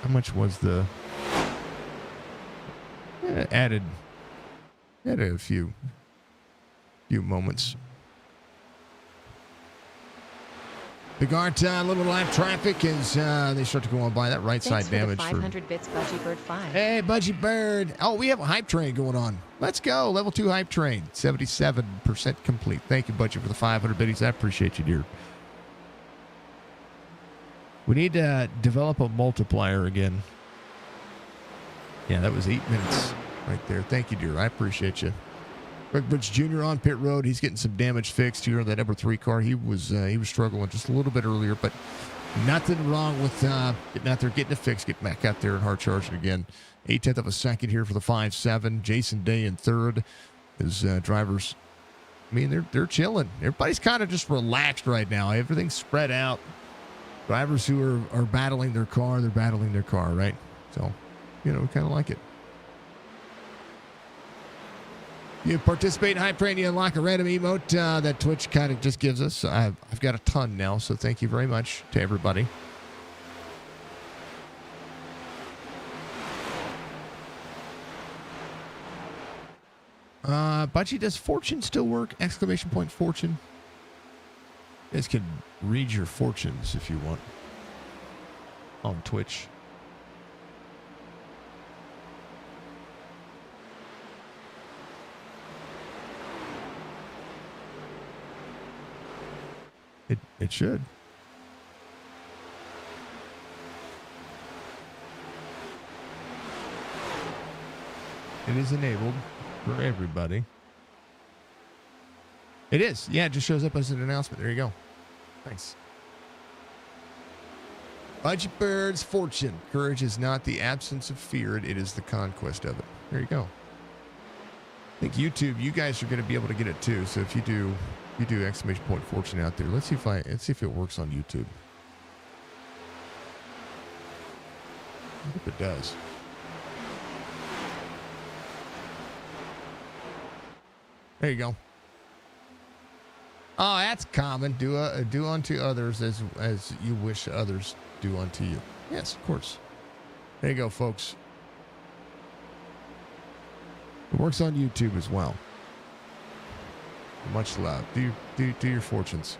much was the added a few moments. The guard little lap traffic as they start to go on by that right Thanks side damage. For the 500 bits, Budgie Bird 5. Hey, Budgie Bird. Oh, we have a hype train going on. Let's go. Level 2 hype train. 77% complete. Thank you, Budgie, for the 500 biddies. I appreciate you, dear. We need to develop a multiplier again. Yeah, that was 8 minutes right there. Thank you, dear. I appreciate you. Rick Bridge Jr. on pit road. He's getting some damage fixed here. That number 3 car. He was struggling just a little bit earlier, but nothing wrong with getting out there, getting it fixed, getting back out there and hard charging again. 1/8 of a second here for the 5-7. Jason Day in third. His drivers, I mean, they're chilling. Everybody's kind of just relaxed right now. Everything's spread out. Drivers who are battling their car, they're battling their car, right? So, we kind of like it. You participate in Hype Train, you unlock a random emote that Twitch kind of just gives us. I've got a ton now, so thank you very much to everybody. Budgie, does fortune still work? Exclamation point fortune. You guys can read your fortunes if you want on Twitch. It should. It is enabled for everybody. It is. Yeah, it just shows up as an announcement. There you go. Nice. Budgie Bird's fortune. Courage is not the absence of fear. It is the conquest of it. There you go. I think YouTube, you guys are going to be able to get it too. So if you do exclamation point fortune out there, let's see if it works on YouTube. I hope it does. There you go. Oh, that's common. Do unto others as you wish others do unto you. Yes, of course. There you go, folks. It works on YouTube as well. Much love. Do your fortunes.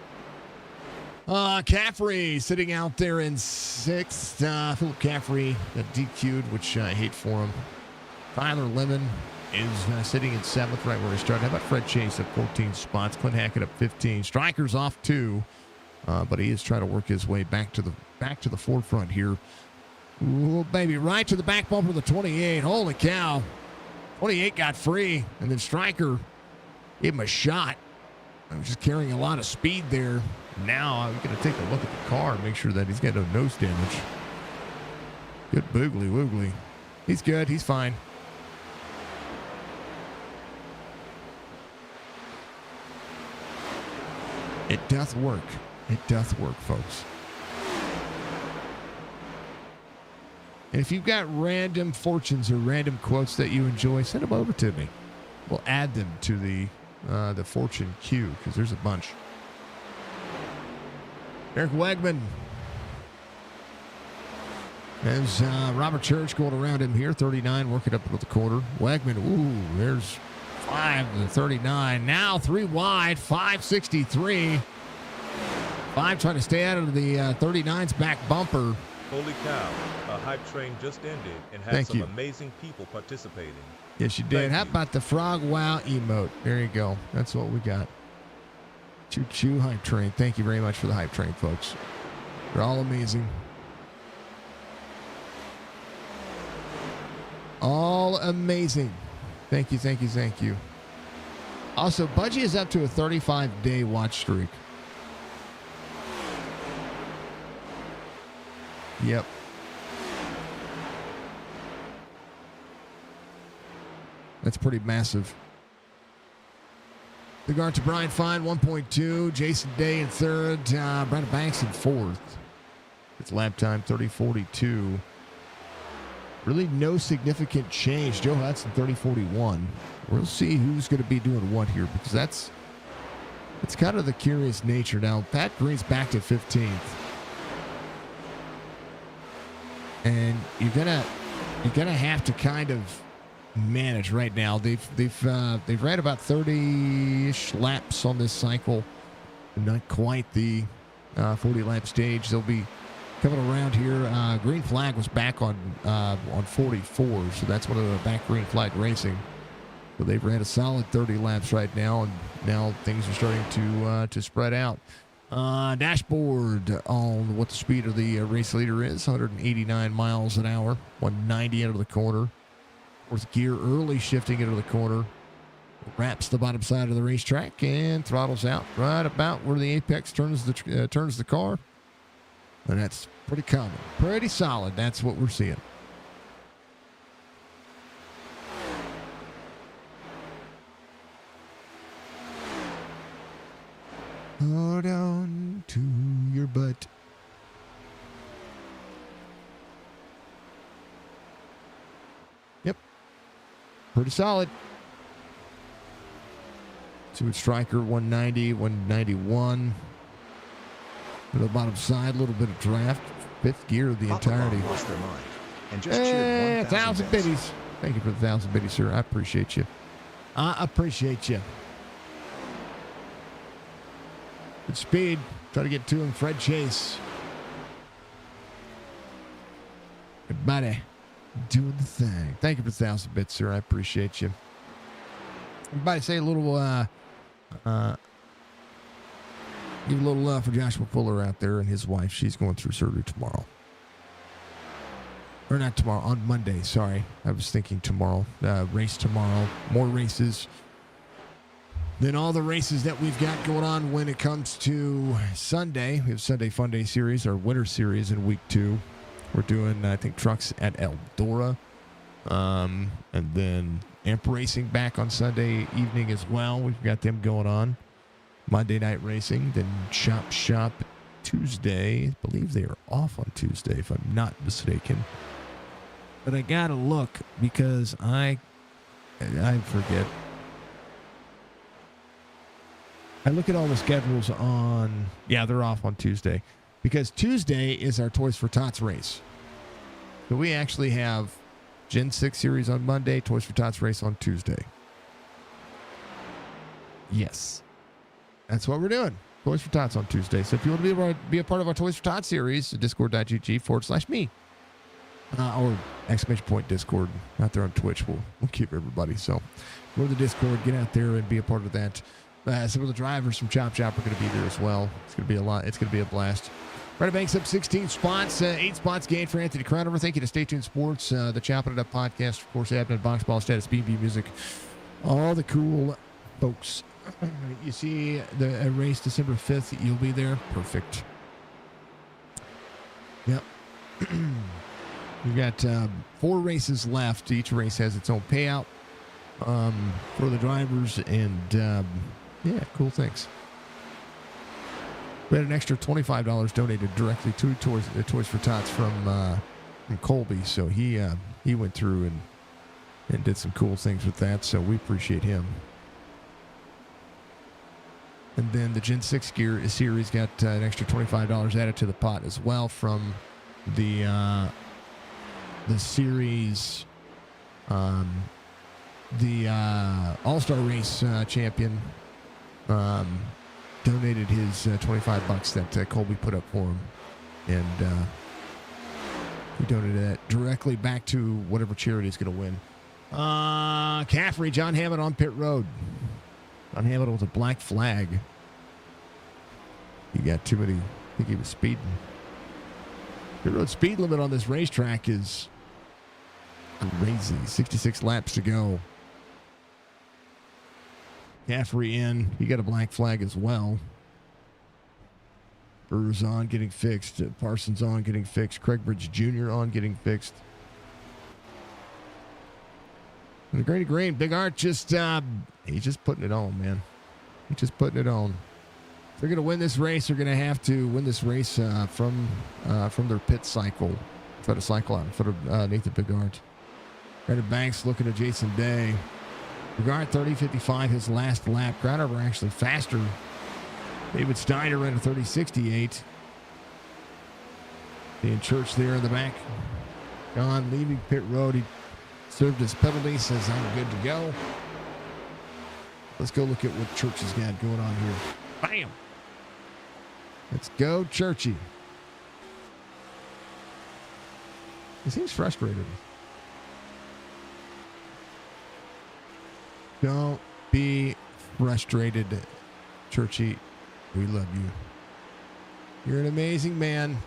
Caffrey sitting out there in 6th. Philip Caffrey got DQ'd, which I hate for him. Tyler Lemon is sitting in 7th, right where he started. How about Fred Chase at 14 spots? Clint Hackett up 15. Striker's off 2, but he is trying to work his way back to the forefront here. Ooh, baby, right to the back bumper of the 28. Holy cow! 28 got free, and then Striker gave him a shot. I was just carrying a lot of speed there. Now I'm going to take a look at the car and make sure that he's got no nose damage. Good boogly woogly. He's good. He's fine. It doth work. It doth work, folks. And if you've got random fortunes or random quotes that you enjoy, send them over to me. We'll add them to the fortune queue because there's a bunch. Eric Wegman. There's Robert Church going around him here. 39 working up into the corner. Wegman, ooh, there's 5 to 39. Now 3 wide, 563. 5 trying to stay out of the 39's back bumper. Holy cow, a hype train just ended and had some amazing people participating. Yes, you did. How about the frog wow emote? There you go. That's what we got. Choo-choo hype train. Thank you very much for the hype train, folks. They're all amazing. All amazing. Thank you, thank you, thank you. Also, Budgie is up to a 35-day watch streak. Yep. That's pretty massive. Regard to Brian Fine, 1.2. Jason Day in third. Brandon Banks in fourth. It's lap time, 30:42. Really no significant change. Joe Hudson, 30:41. We'll see who's going to be doing what here because that's kind of the curious nature. Now, Pat Green's back to 15th. And you're gonna have to kind of manage right now. They've ran about 30-ish laps on this cycle, not quite the 40-lap stage. They'll be coming around here. Green flag was back on 44, so that's one of the back green flag racing. So they've ran a solid 30 laps right now, and now things are starting to spread out. Dashboard on what the speed of the race leader is, 189 miles an hour, 190 into the corner. Fourth gear early shifting into the corner. Wraps the bottom side of the racetrack and throttles out right about where the apex turns the car. And that's pretty common. Pretty solid. That's what we're seeing. Hold on to your butt. Yep. Pretty solid. Two striker, 190, 191. To the bottom side, a little bit of draft. Fifth gear of the entirety. Lost their mind and just cheered 1,000 biddies. Thank you for the 1,000 biddies, sir. I appreciate you. I appreciate you. Good speed. Try to get to him. Fred Chase. Everybody doing the thing. Thank you for the 1,000 bits, sir. I appreciate you. Everybody say a little, give a little love for Joshua Fuller out there and his wife. She's going through surgery tomorrow. Or not tomorrow, on Monday. Sorry. I was thinking tomorrow. Race tomorrow. More races than all the races that we've got going on when it comes to Sunday. We have Sunday Fun Day Series, our winter series in week 2. We're doing, I think, trucks at Eldora. And then Amp Racing back on Sunday evening as well. We've got them going on. Monday night racing. Then Chop Shop Tuesday. I believe they are off on Tuesday, if I'm not mistaken. But I got to look because I forget. I look at all the schedules on, they're off on Tuesday. Because Tuesday is our Toys for Tots race. So we actually have Gen 6 series on Monday, Toys for Tots race on Tuesday. Yes. That's what we're doing. Toys for Tots on Tuesday. So if you want to be a part of our Toys for Tots series, discord.gg/me. Or ! Discord out there on Twitch. We'll keep everybody. So go to the Discord, get out there and be a part of that. Some of the drivers from Chop Shop are going to be there as well. It's going to be a lot. It's going to be a blast. Brandon Banks up 16 spots, 8 spots gained for Anthony Crowder. Thank you to Stay Tuned Sports, the Chopp'N It Up podcast, of course, Abner Box Ball Status, BB Music, all the cool folks. You see the race December 5th. You'll be there. Perfect. Yep. We've got 4 races left. Each race has its own payout for the drivers, and cool things. We had an extra $25 donated directly to Toys for Tots from Colby, so he went through and did some cool things with that, so we appreciate him. And then the Gen 6 gear series got an extra $25 added to the pot as well from the series, the All-Star Race champion donated his $25 that Colby put up for him, and he donated that directly back to whatever charity is going to win. Caffrey, John Hammond on pit road. John Hammond with a black flag. He got too many. I think he was speeding. Pit road speed limit on this racetrack is crazy. 66 laps to go. Caffrey in. He got a black flag as well. Burr's on, getting fixed. Parsons on, getting fixed. Craig Bridge Jr. on, getting fixed. And the Green Green, Big Art just, he's just putting it on, man. He's just putting it on. If they're going to win this race, they're going to have to win this race from their pit cycle. Try to cycle out in front of Nathan Big Art. Brandon Banks looking at Jason Day. Bigard 30.55 his last lap. Crowdover actually faster. David Steiner ran a 30.68. Seeing Church there in the back. Gone, leaving pit road. He served his penalty, says I'm good to go. Let's go look at what Church has got going on here. Bam! Let's go, Churchy. He seems frustrated. Don't be frustrated, Churchy. We love you. You're an amazing man.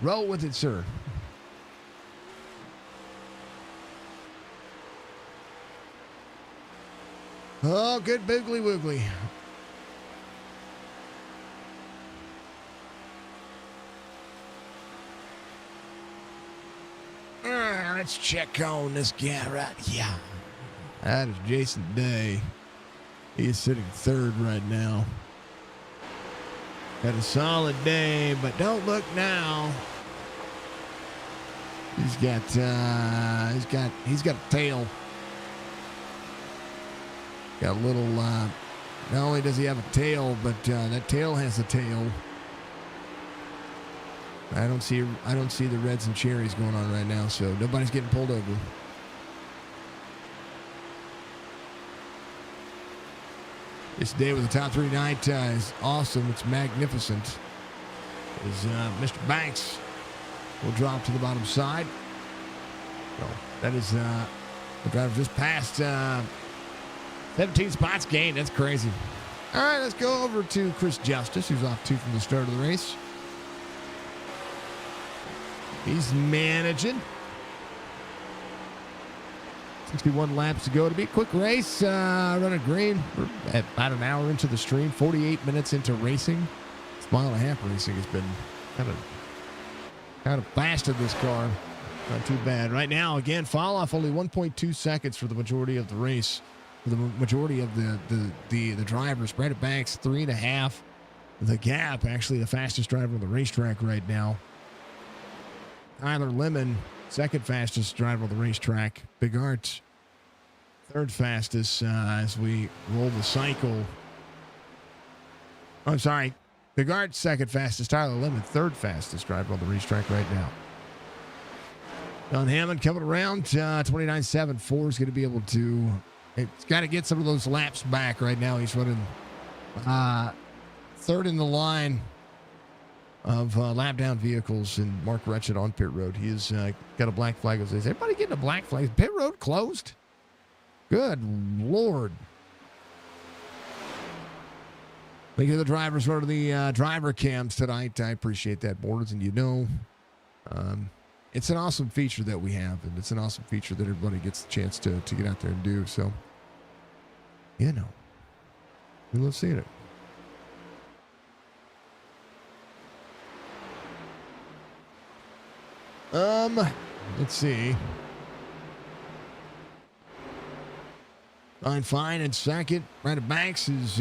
Roll with it, sir. Oh, good biggly wiggly. Let's check on this guy right here. That is Jason Day. He is sitting third right now. Had a solid day, but don't look now. He's got a tail. Got a little. Not only does he have a tail, but that tail has a tail. I don't see the reds and cherries going on right now, so nobody's getting pulled over. This day with the top three night is awesome. It's magnificent. As Mr. Banks will drop to the bottom side. So that is the driver just passed 17 spots gained. That's crazy. All right, let's go over to Chris Justice, who's off 2 from the start of the race. He's managing. 61 laps to go. To be a quick race, running green. We're at about an hour into the stream, 48 minutes into racing. This mile and a half racing has been kind of fast in this car. Not too bad. Right now, again, fall off only 1.2 seconds for the majority of the race. For the majority of the drivers. Brandon Banks, 3.5. The gap, actually the fastest driver on the racetrack right now. Tyler Lemon, second fastest driver on the racetrack. Big Art, third fastest as we roll the cycle. I'm sorry. Big Art, second fastest. Tyler Lemon, third fastest driver on the racetrack right now. John Hammond coming around. 29.74 is going to be able to. It's got to get some of those laps back right now. He's running third in the line of lap down vehicles, and Mark Retchett on pit road. He's got a black flag. Is everybody getting a black flag? Is pit road closed? Good Lord. Thank you to the drivers running the driver cams tonight. I appreciate that, boards. And it's an awesome feature that we have, and it's an awesome feature that everybody gets the chance to get out there and do. So, we love seeing it. Let's see. Fine in second. Brandon Banks is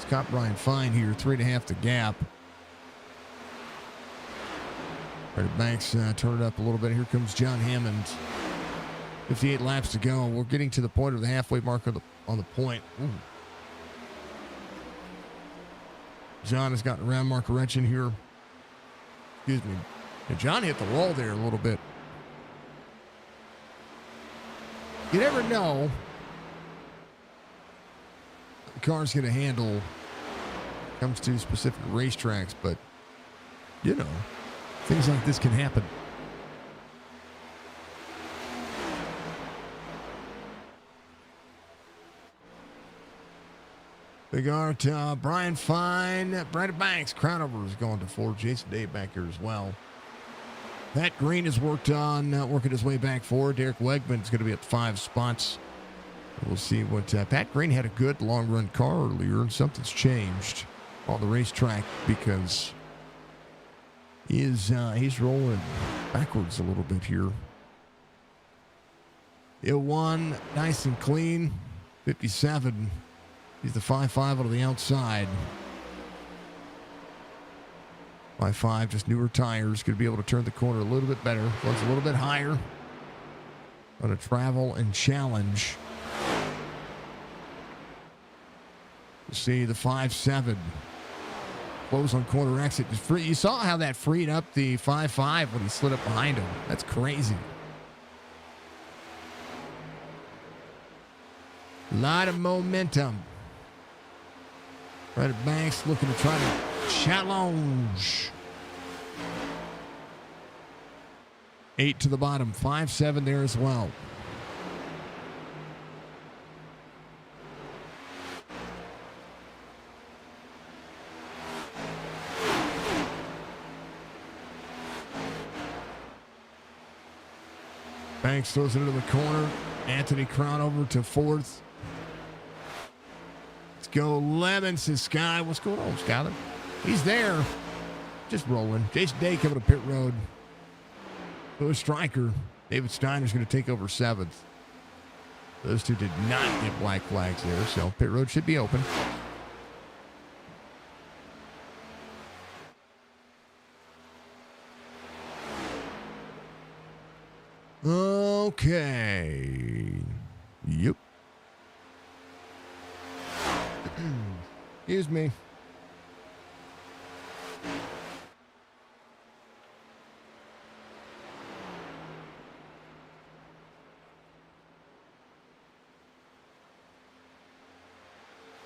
It's caught Brian Fine here, 3.5 the gap. Right, Banks turn it up a little bit. Here comes John Hammond. 58 laps to go. We're getting to the point of the halfway mark on the point. Ooh. John has got around Mark Wrench in here. Excuse me. And John hit the wall there a little bit. You never know the car's going to handle when it comes to specific racetracks, but, you know, things like this can happen. Big Art, Brian Fine, Brandon Banks, Crownover is going to Ford. Jason Day back here as well. Pat Green has working his way back forward. Derek Wegman's going to be at 5 spots. We'll see what Pat Green had a good long run car earlier, and something's changed on the racetrack because he's rolling backwards a little bit here. One nice and clean, 57. He's the 5.5 out of the outside. 5.5, just newer tires. Going to be able to turn the corner a little bit better. Runs a little bit higher. Going to travel and challenge. You see the 5.7. Close on corner exit. You saw how that freed up the 5.5 when he slid up behind him. That's crazy. A lot of momentum. Right at Banks looking to try to challenge. 8 to the bottom. 5.7 there as well. Banks throws it into the corner. Anthony Crownover to 4th. Let's go Lemon, says Sky. What's going on, Skyler? He's there. Just rolling. Jason Day coming to pit road. Lewis Stryker. David Steiner's going to take over 7th. Those two did not get black flags there, so pit road should be open. Okay. Yep. Excuse me.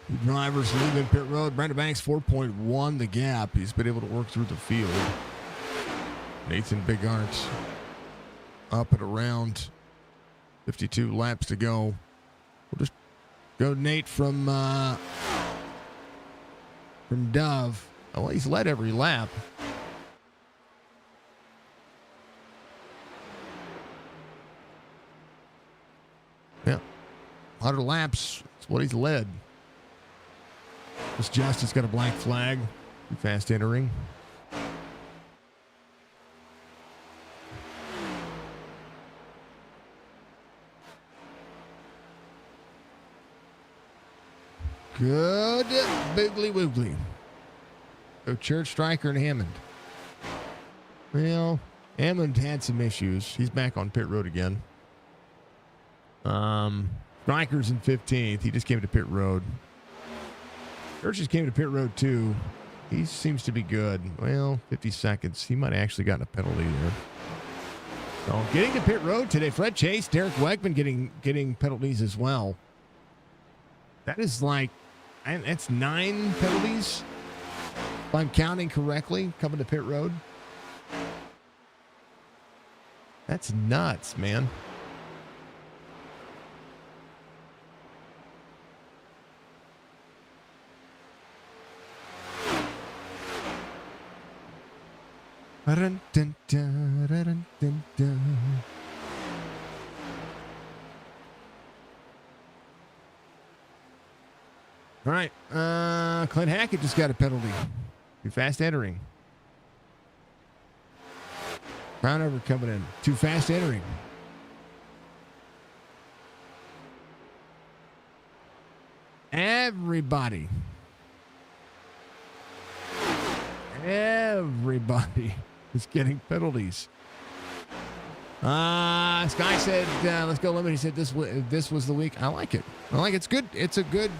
The drivers leaving pit road. Brandon Banks 4.1 the gap. He's been able to work through the field. Nathan Bigart up and around 52 laps to go. We'll just go Nate from Dove. Oh, well, he's led every lap. Yeah. 100 laps. That's what he's led. This Justice got a black flag. Fast entering. Good boogly woogly. So Church, Stryker, and Hammond. Well, Hammond had some issues. He's back on pit road again. Stryker's in 15th. He just came to pit road. Church just came to pit road too. He seems to be good. Well, 50 seconds. He might have actually gotten a penalty there. So getting to pit road today. Fred Chase, Derek Wegman getting penalties as well. That is like, that's 9 penalties, if I'm counting correctly, coming to pit road. That's nuts, man. Dun, dun, dun, dun, dun, dun. All right, Clint Hackett just got a penalty. Too fast entering. Crownover coming in. Too fast entering. Everybody Everybody is getting penalties. Sky said, let's go limit. He said this was the week. I like it. It's good. It's a good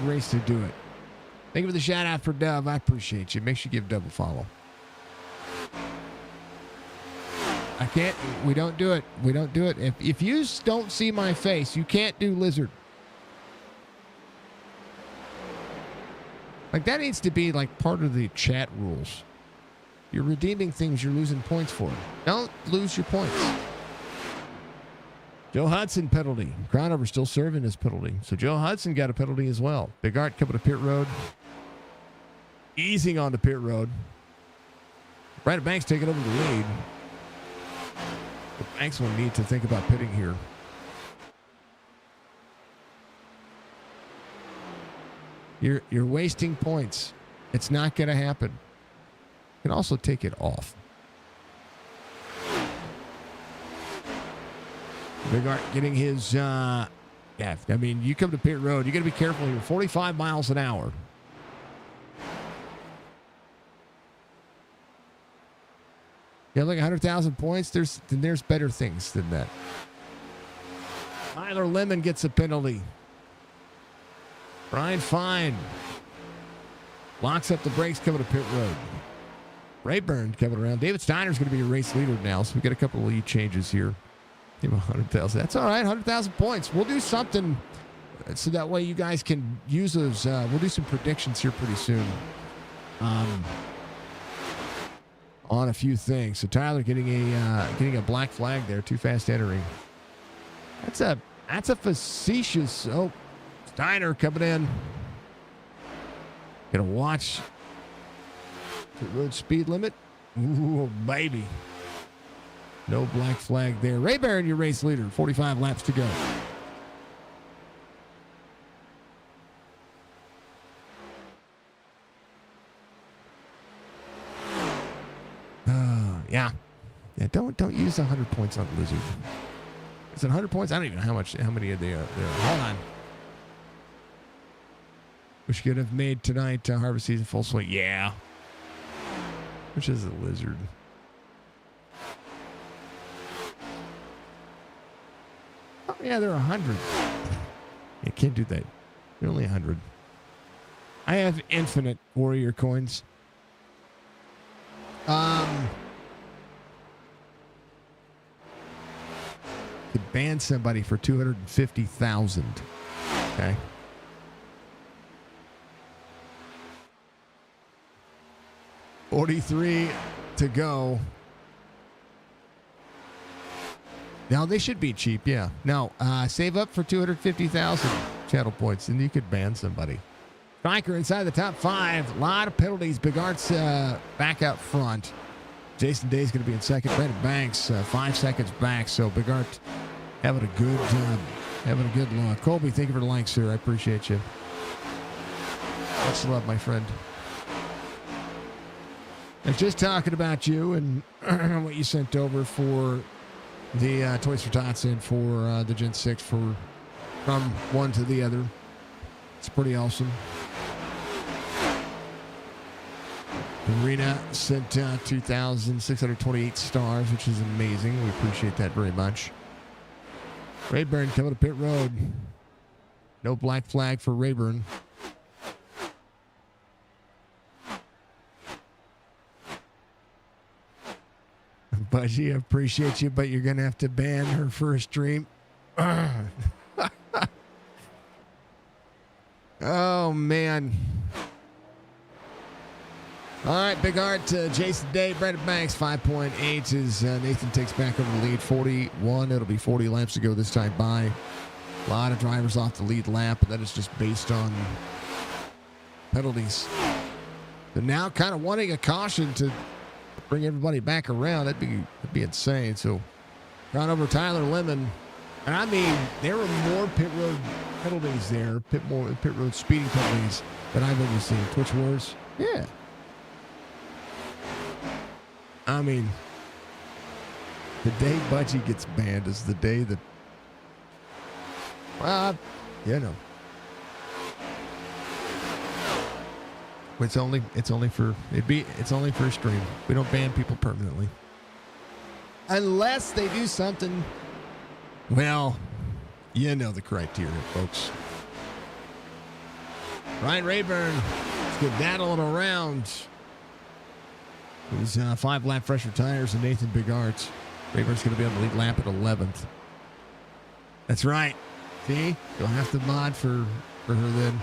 race to do it. Thank you for the shout out for Dove. I appreciate you. Make sure you give Dove a follow. We don't do it. If you don't see my face, you can't do lizard. Like, that needs to be like part of the chat rules. You're redeeming things you're losing points for. Don't lose your points. Joe Hudson penalty. Crownover still serving his penalty. So Joe Hudson got a penalty as well. Big Art coming to pit road. Easing on the pit road. Brandon Banks taking over the lead. But Banks will need to think about pitting here. You're wasting points. It's not going to happen. You can also take it off. Big Art getting his, you come to pit road, you got to be careful here. 45 miles an hour. Yeah, like 100,000 points. There's better things than that. Tyler Lemon gets a penalty. Brian Fine locks up the brakes coming to pit road. Rayburn coming around. David Steiner's going to be your race leader now, so we got a couple of lead changes here. Give him 100,000. That's all right. 100,000 points. We'll do something so that way you guys can use those. We'll do some predictions here pretty soon on a few things. So Tyler getting a black flag there. Too fast entering. That's a facetious. Oh, Steiner coming in. Gonna watch the road speed limit. Ooh, baby. No black flag there. Ray Barron, your race leader. 45 laps to go. Yeah. Don't use 100 points on Blizzard. Is it 100 points? I don't even know how many of there are. Hold on. Which could have made tonight harvest season full swing. Yeah. Which is a lizard. Oh, yeah, there are 100. You can't do that. They're only 100. I have infinite warrior coins. Could ban somebody for 250,000. Okay. $43 to go. Now they should be cheap, yeah. Now save up for 250,000 channel points, and you could ban somebody. Striker inside the top 5. A lot of penalties. Big Art's back out front. Jason Day's going to be in second. Brandon Banks 5 seconds back. So Big Art having a good look. Colby, thank you for the like, sir. I appreciate you. Much love, my friend. I was just talking about you and what you sent over for the Toys for Tots and for the Gen 6 from one to the other. It's pretty awesome. Arena sent 2,628 stars, which is amazing. We appreciate that very much. Rayburn coming to pit road. No black flag for Rayburn. Budgie, I appreciate you, but you're going to have to ban her for a stream. Oh, man. All right, Big Art, Jason Day, Brandon Banks, 5.8 as Nathan takes back over the lead. 41, it'll be 40 laps to go this time by. A lot of drivers off the lead lap, but that is just based on penalties. They're now kind of wanting a caution to bring everybody back around. That'd be insane. So, run over Tyler Lemon. And I mean, there were more pit road penalties there, pit road speeding penalties than I've ever seen. Twitch Wars? Yeah. I mean, the day Budgie gets banned is the day that, well, you know. It's only for a stream. We don't ban people permanently. Unless they do something. Well, you know the criteria, folks. Ryan Rayburn is skedaddling around. He's 5-lap fresher tires and Nathan Big Arts. Rayburn's going to be on the lead lap at 11th. That's right. See? You'll have to mod for her then.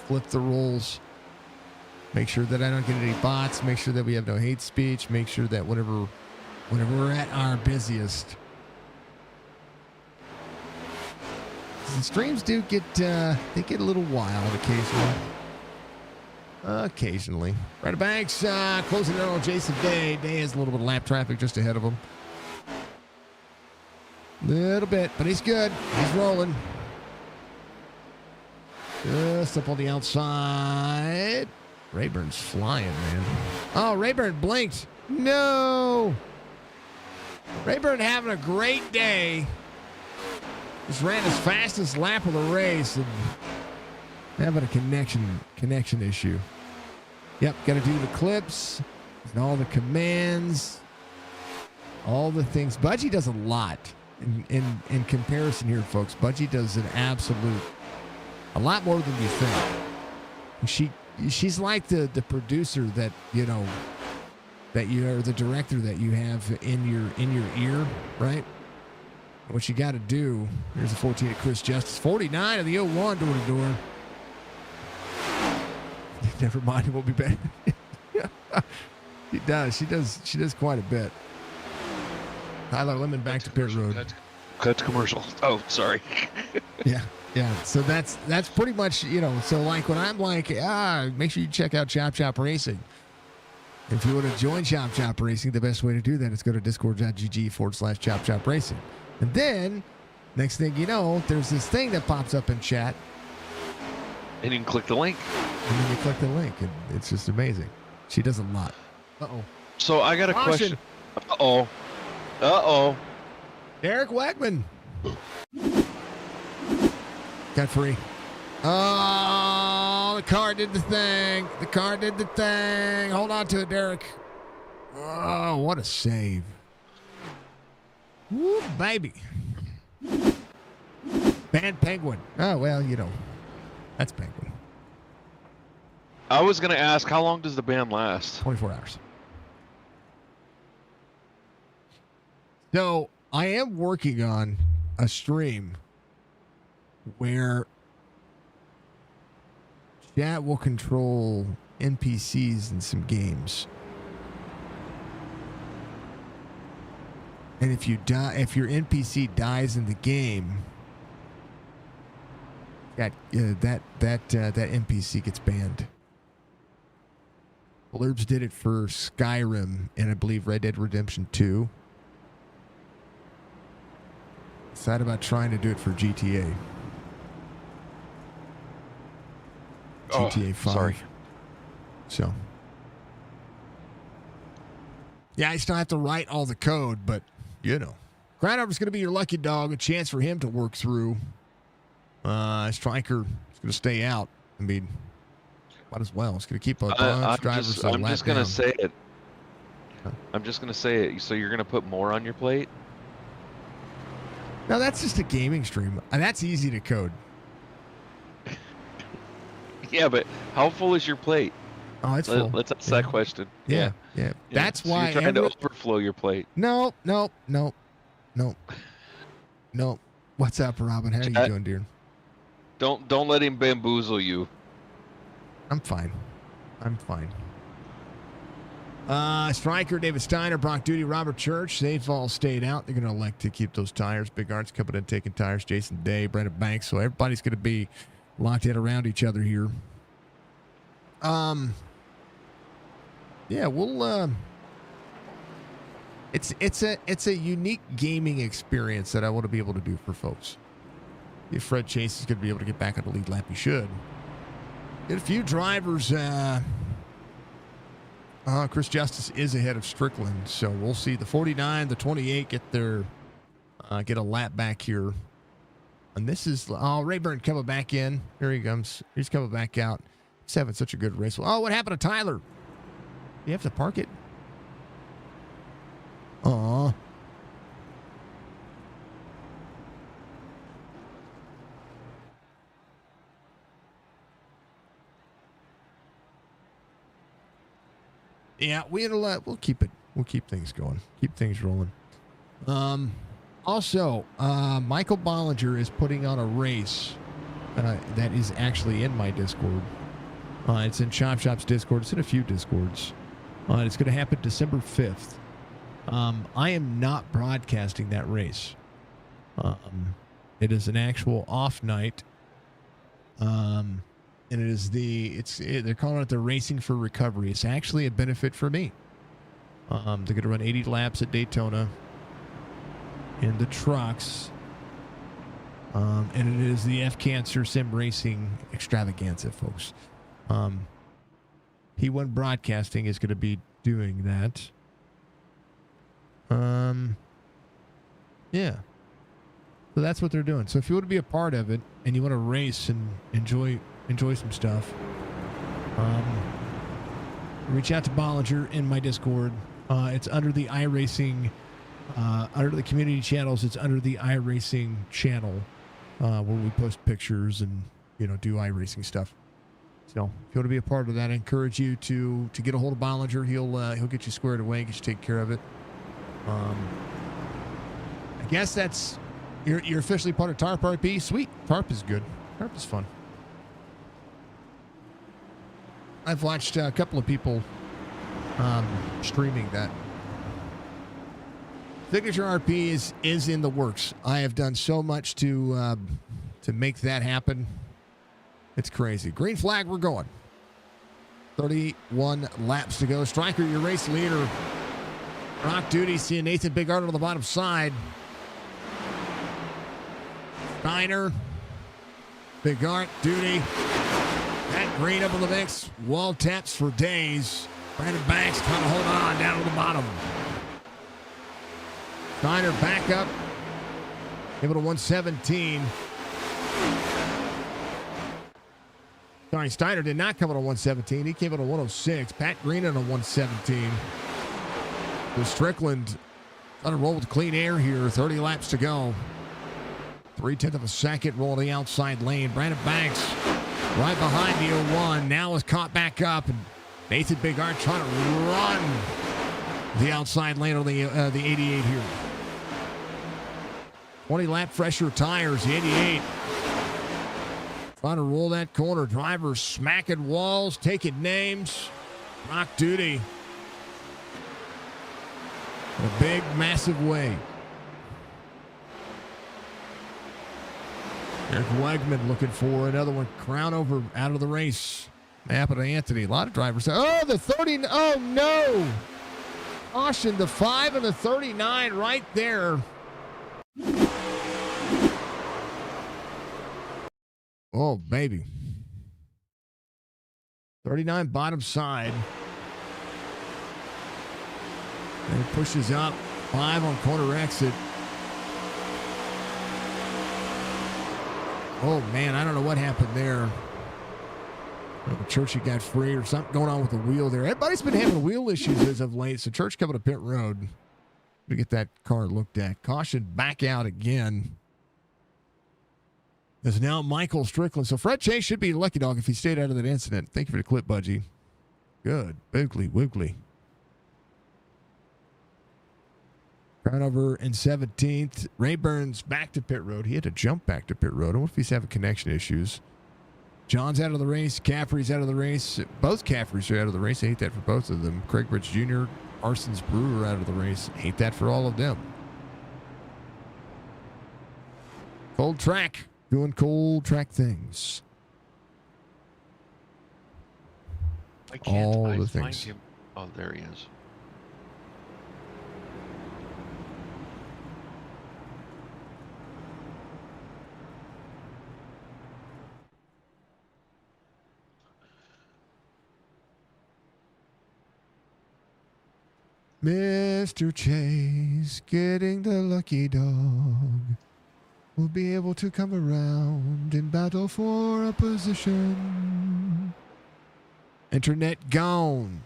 Flip the rules. Make sure that I don't get any bots. Make sure that we have no hate speech. Make sure that whenever we're at our busiest. The streams do get they get a little wild occasionally. Ryder Banks closing in on Jason Day. Day has a little bit of lap traffic just ahead of him. Little bit, but he's good. He's rolling. Just up on the outside. Rayburn's flying, man. Oh, Rayburn blinked. No. Rayburn having a great day. Just ran his fastest lap of the race and having a connection issue. Yep, got to do the clips and all the commands, all the things. Budgie does a lot in comparison here, folks. Budgie does a lot more than you think. She's like the producer that that you are, the director that you have in your ear, right? What you got to do. Here's a 14 at Chris Justice, 49 of the 01 door to door. Never mind, it will be back. She does quite a bit. Tyler Lemon back to pit road. Cut to commercial. Oh, sorry. Yeah. So that's pretty much, so like when I'm like, make sure you check out Chop Racing. If you want to join Chop Racing, the best way to do that is go to discord.gg/Chop Racing. And then, next thing you know, there's this thing that pops up in chat. And you can click the link. And then you click the link, and it's just amazing. She does a lot. Uh-oh. So I got a question. Uh-oh. Derek Wegman. Got free. Oh, the car did the thing. Hold on to it, Derek. Oh, what a save. Woo, baby. Bad Penguin. Oh, well, that's Penguin. I was going to ask, how long does the ban last? 24 hours. So, I am working on a stream where chat will control NPCs in some games. And if your NPC dies in the game, that NPC gets banned. Blurbs did it for Skyrim and I believe Red Dead Redemption 2. Sad about trying to do it for GTA. GTA 5. Sorry. So. Yeah, I still have to write all the code, but, Groundhopper's going to be your lucky dog, a chance for him to work through. Striker is going to stay out. I mean, might as well. It's going to keep a bunch of drivers. I'm just going to say it. I'm just going to say it. So you're going to put more on your plate? No, that's just a gaming stream. And that's easy to code. Yeah, but how full is your plate? Oh, it's full. Let's ask that question. Yeah. That's so why you're trying to overflow your plate. No. What's up, Robin? How are you doing, dear? Don't let him bamboozle you. I'm fine. Striker, David Steiner, Brock Duty, Robert Church. They've all stayed out. They're going to elect to keep those tires. Big Arts coming in, taking tires. Jason Day, Brandon Banks. So everybody's going to be locked in around each other here. Yeah, we'll. It's a unique gaming experience that I want to be able to do for folks. If Fred Chase is going to be able to get back on the lead lap, he should. Get a few drivers. Chris Justice is ahead of Strickland, so we'll see the 49, the 28 get a lap back here. And this is, oh, Rayburn coming back in. Here he comes. He's coming back out. He's having such a good race. Oh, what happened to Tyler? You have to park it? Aw. Yeah, we'll keep it. We'll keep things going. Keep things rolling. Also, Michael Bollinger is putting on a race that is actually in my Discord. It's in Chop Shop's Discord. It's in a few Discords. It's going to happen December 5th. I am not broadcasting that race. It is an actual off night. And it is they're calling it the Racing for Recovery. It's actually a benefit for me. They're going to run 80 laps at Daytona in the trucks. And it is the F Cancer Sim Racing Extravaganza, folks. P1 Broadcasting is going to be doing that. Yeah. So that's what they're doing. So if you want to be a part of it and you want to race and enjoy some stuff, reach out to Bollinger in my Discord. It's under the iRacing, under the community channels. It's under the iRacing channel, where we post pictures and do iRacing stuff. So if you want to be a part of that, I encourage you to get a hold of Bollinger. He'll get you squared away, get you taken care of it. I guess that's you're officially part of TARP RP. Sweet. TARP is good. TARP is fun. I've watched a couple of people streaming that. Signature RP is in the works. I have done so much to make that happen. It's crazy. Green flag, we're going. 31 laps to go. Striker, your race leader. Rock Duty, seeing Nathan Bigard on the bottom side. Steiner, Bigard, Duty. Pat Green up in the mix. Wall taps for days. Brandon Banks trying to hold on down to the bottom. Steiner back up. Give it a 117. Sorry, Steiner did not come in a 117. He came in a 106. Pat Green in a 117. So Strickland on a roll with clean air here. 30 laps to go. 0.3 of a second roll to the outside lane. Brandon Banks right behind the 01. Now is caught back up. And Nathan Bigard trying to run the outside lane on the 88 here. 20 lap fresher tires. The 88. Trying to roll that corner. Drivers smacking walls, taking names. Rock Duty. In a big, massive way. Eric Wegman looking for another one. Crown over out of the race. Napa to Anthony. A lot of drivers. Oh, the 30. Oh, no. Caution, the 5 and the 39 right there. Oh, baby. 39 bottom side. And it pushes up. 5 on corner exit. Oh, man, I don't know what happened there. Churchy got free or something going on with the wheel there. Everybody's been having wheel issues as of late. So Church coming to pit road to get that car looked at. Caution back out again. There's now Michael Strickland. So Fred Chase should be a lucky dog if he stayed out of that incident. Thank you for the clip, Budgie. Good. Boogly, woogly. Crownover in 17th. Rayburn's back to pit road. He had to jump back to pit road. I wonder if he's having connection issues. John's out of the race. Caffrey's out of the race. Both Caffreys are out of the race. I hate that for both of them. Craig Rich Jr., Parsons Brewer out of the race. Hate that for all of them. Cold track. Doing cold track things. I can't all I the find things. him. Oh, there he is. Mr. Chase getting the lucky dog. will be able to come around in battle for a position. Internet gone.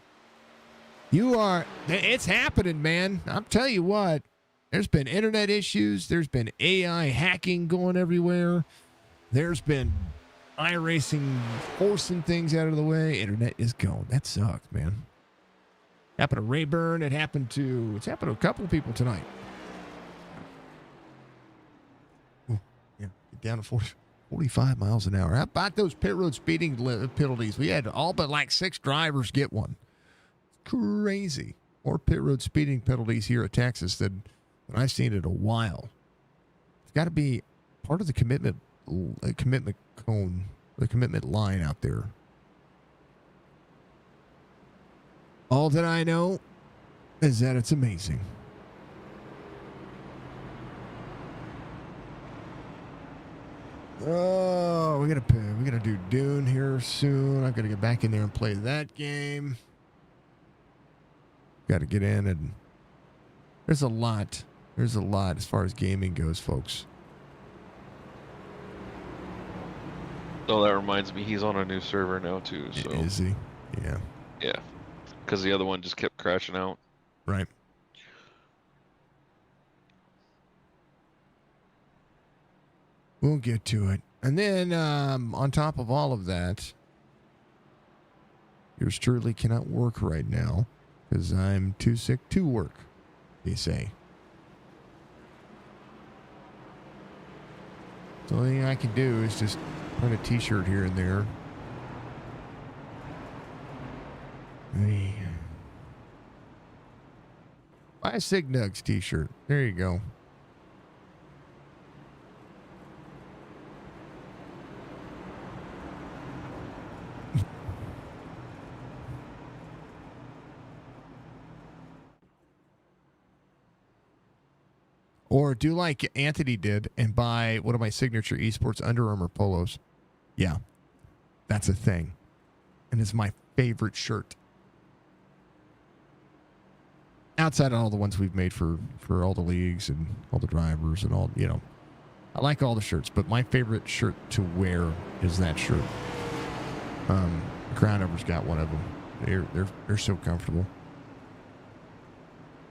It's happening, man. I'm telling you what. There's been internet issues. There's been AI hacking going everywhere. There's been iRacing forcing things out of the way. Internet is gone. That sucks, man. Happened to Rayburn. It's happened to a couple of people tonight. Ooh, yeah, get down to 45 miles an hour. How about those pit road speeding penalties? We had all but like 6 drivers get one. Crazy. More pit road speeding penalties here at Texas than I've seen in a while. It's got to be part of the commitment cone, the commitment line out there. All that I know is that it's amazing. Oh, we're gonna do Dune here soon. I'm gonna get back in there and play that game. Got to get in, and there's a lot. There's a lot as far as gaming goes, folks. Oh, that reminds me, he's on a new server now too. So is he? Yeah. Yeah, because the other one just kept crashing out. Right. We'll get to it. And then on top of all of that, yours truly cannot work right now because I'm too sick to work, they say. The only thing I can do is just print a t-shirt here and there. Hey. Buy a Sig Nugs t-shirt. There you go. Or do like Anthony did and buy one of my signature esports Under Armour polos. Yeah, that's a thing. And it's my favorite shirt. Outside of all the ones we've made for all the leagues and all the drivers and all, I like all the shirts, but my favorite shirt to wear is that shirt. Crown Over's got one of them. They're so comfortable.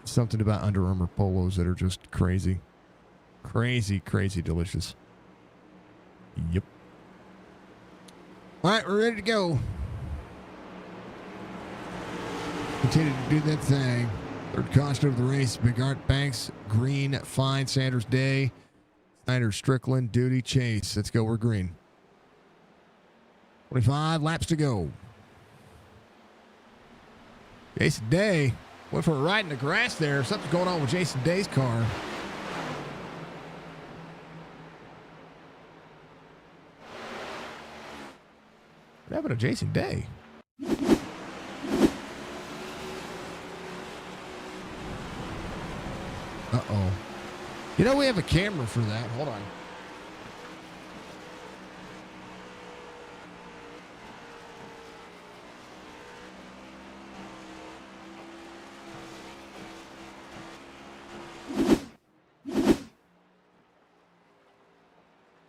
Something about Under Armour polos that are just crazy. Crazy delicious. Yep. All right, we're ready to go. Continue to do that thing. Third caution of the race. Big Art Banks, green, fine. Sanders Day. Snyder Strickland, duty, chase. Let's go, we're green. 25 laps to go. Jason Day. Went for a ride in the grass there. Something's going on with Jason Day's car. What happened to Jason Day? Uh-oh. We have a camera for that. Hold on.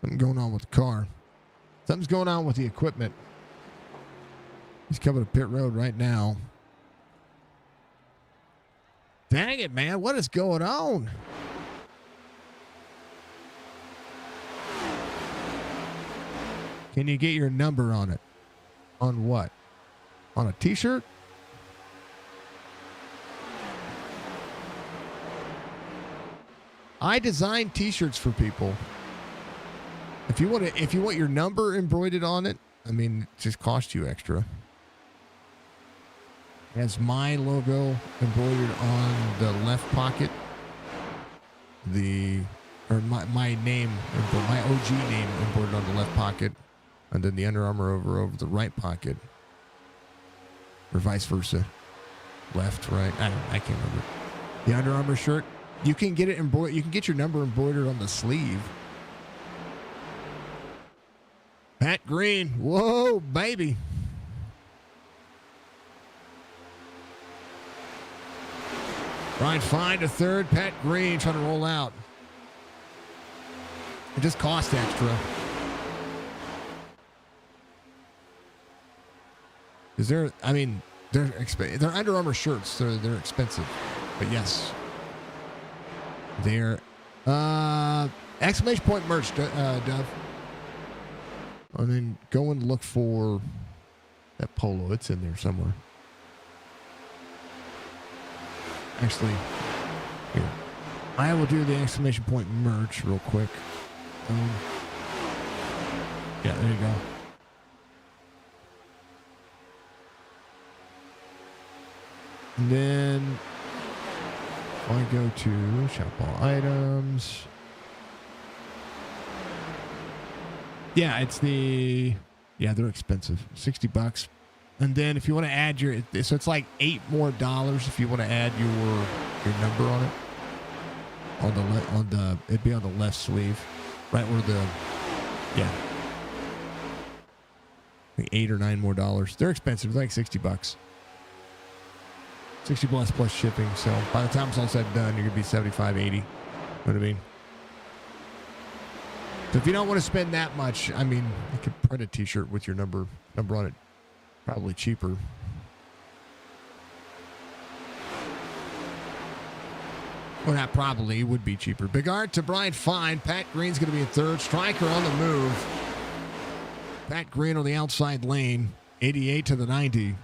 Something going on with the car. Something's going on with the equipment. He's coming to pit road right now. Dang it, man. What is going on? Can you get your number on it? On what? On a t-shirt? I design t-shirts for people. If you want your number embroidered on it, it just costs you extra. It has my logo embroidered on the left pocket. My name, my OG name embroidered on the left pocket, and then the Under Armour over the right pocket, or vice versa, left, right. I can't remember. The Under Armour shirt, you can get it embroidered. You can get your number embroidered on the sleeve. Pat Green. Whoa, baby. Ryan Fine to third. Pat Green trying to roll out. It just costs extra. Is there? I mean, they're Under Armour shirts. They're expensive, but yes, they're exclamation point merch, Dove. And then go and look for that polo. It's in there somewhere. Actually, here. I will do the exclamation point merch real quick. Yeah, there you go. And then I go to shop all items. Yeah, they're expensive. $60. And then if you want to add so it's like $8 more if you want to add your number on it. It'd be on the left sleeve, right where like $8 or $9 more. They're expensive, like $60. 60 plus shipping. So by the time it's all said and done, you're gonna be 75, 80. You know what I mean? So if you don't want to spend that much, I mean, you could print a T-shirt with your number on it. Probably cheaper. Well, not probably. It would be cheaper. Big art to Brian Fine. Pat Green's going to be in third. Striker on the move. Pat Green on the outside lane. 88 to the 90.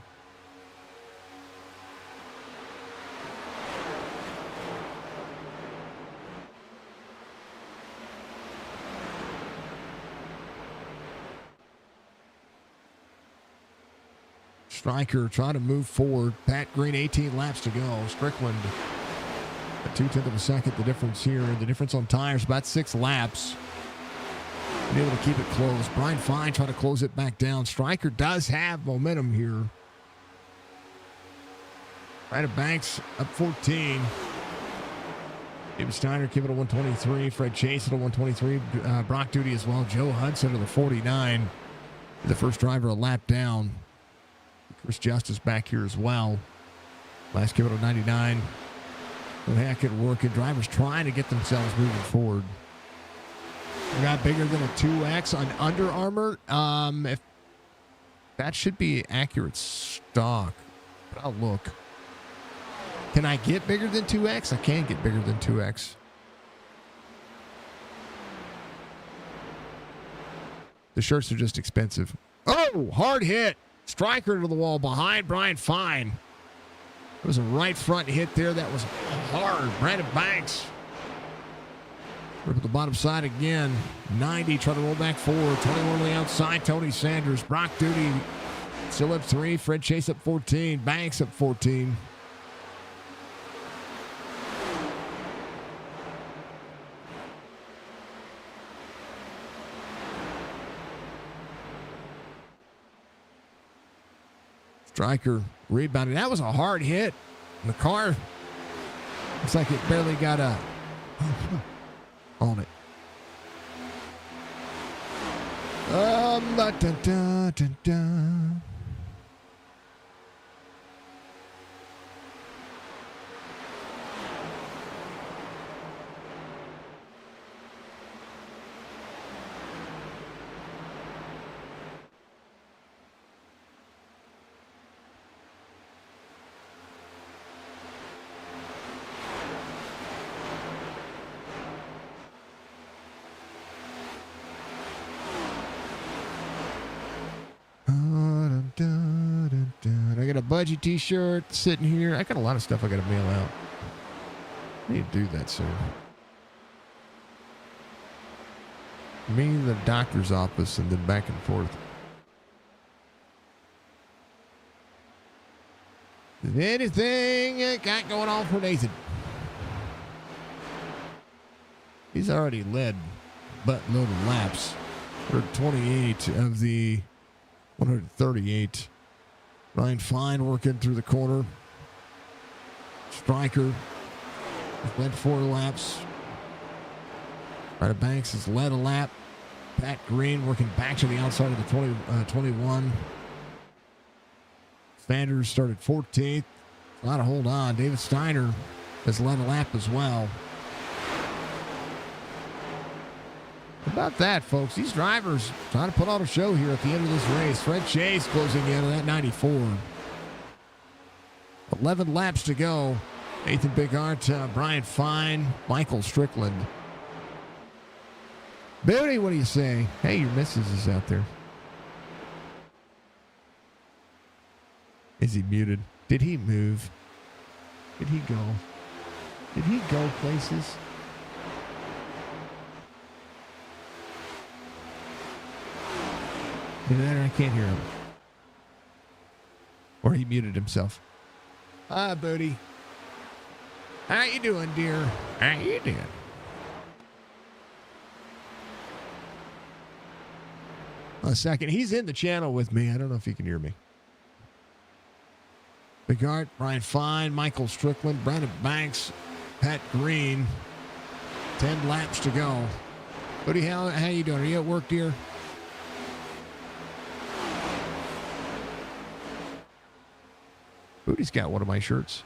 Striker trying to move forward. Pat Green, 18 laps to go. Strickland, a 0.2 of a second. The difference here, the difference on tires, about 6 laps. Been able to keep it close. Brian Fine trying to close it back down. Striker does have momentum here. Ryder Banks up 14. David Steiner keeping it 123. Fred Chase at a 123. Brock Duty as well. Joe Hudson at the 49. The first driver a lap down. Chris Justice back here as well. Last give it a 99. Hackett working. Drivers trying to get themselves moving forward. We got bigger than a 2X on Under Armour. If that should be accurate stock, but I'll look. Can I get bigger than 2X? I can get bigger than 2X. The shirts are just expensive. Oh, hard hit. Striker to the wall behind Brian Fine. It was a right front hit there. That was hard. Brandon Banks. Rip at the bottom side again. 90, trying to roll back forward. 21 on the outside. Tony Sanders. Brock Duty still up 3. Fred Chase up 14. Banks up 14. Striker rebounded. That was a hard hit. And the car looks like it barely got on it. Dun, dun, dun, dun. I got a Budgie t-shirt sitting here. I got a lot of stuff I got to mail out. I need to do that soon. Me to the doctor's office and then back and forth. Is anything got going on for Nathan? He's already led buttload of laps for 28 of the 138. Ryan Fine working through the corner. Striker has led 4 laps. Ryder Banks has led a lap. Pat Green working back to the outside of the 21. Sanders started 14th. A lot of hold on. David Steiner has led a lap as well. How about that, folks? These drivers trying to put on a show here at the end of this race. Fred Chase closing in on that 94. 11 laps to go. Nathan Bigart, Brian Fine, Michael Strickland. Booty, what do you say? Hey, your missus is out there. Is he muted? Did he move? Did he go? Did he go places? I can't hear him. Or he muted himself. Hi, Booty. How you doing, dear? How you doing? A second. He's in the channel with me. I don't know if you can hear me. Bigart, Brian Fine, Michael Strickland, Brandon Banks, Pat Green. 10 laps to go. Buddy, how you doing? Are you at work, dear? Booty's got one of my shirts.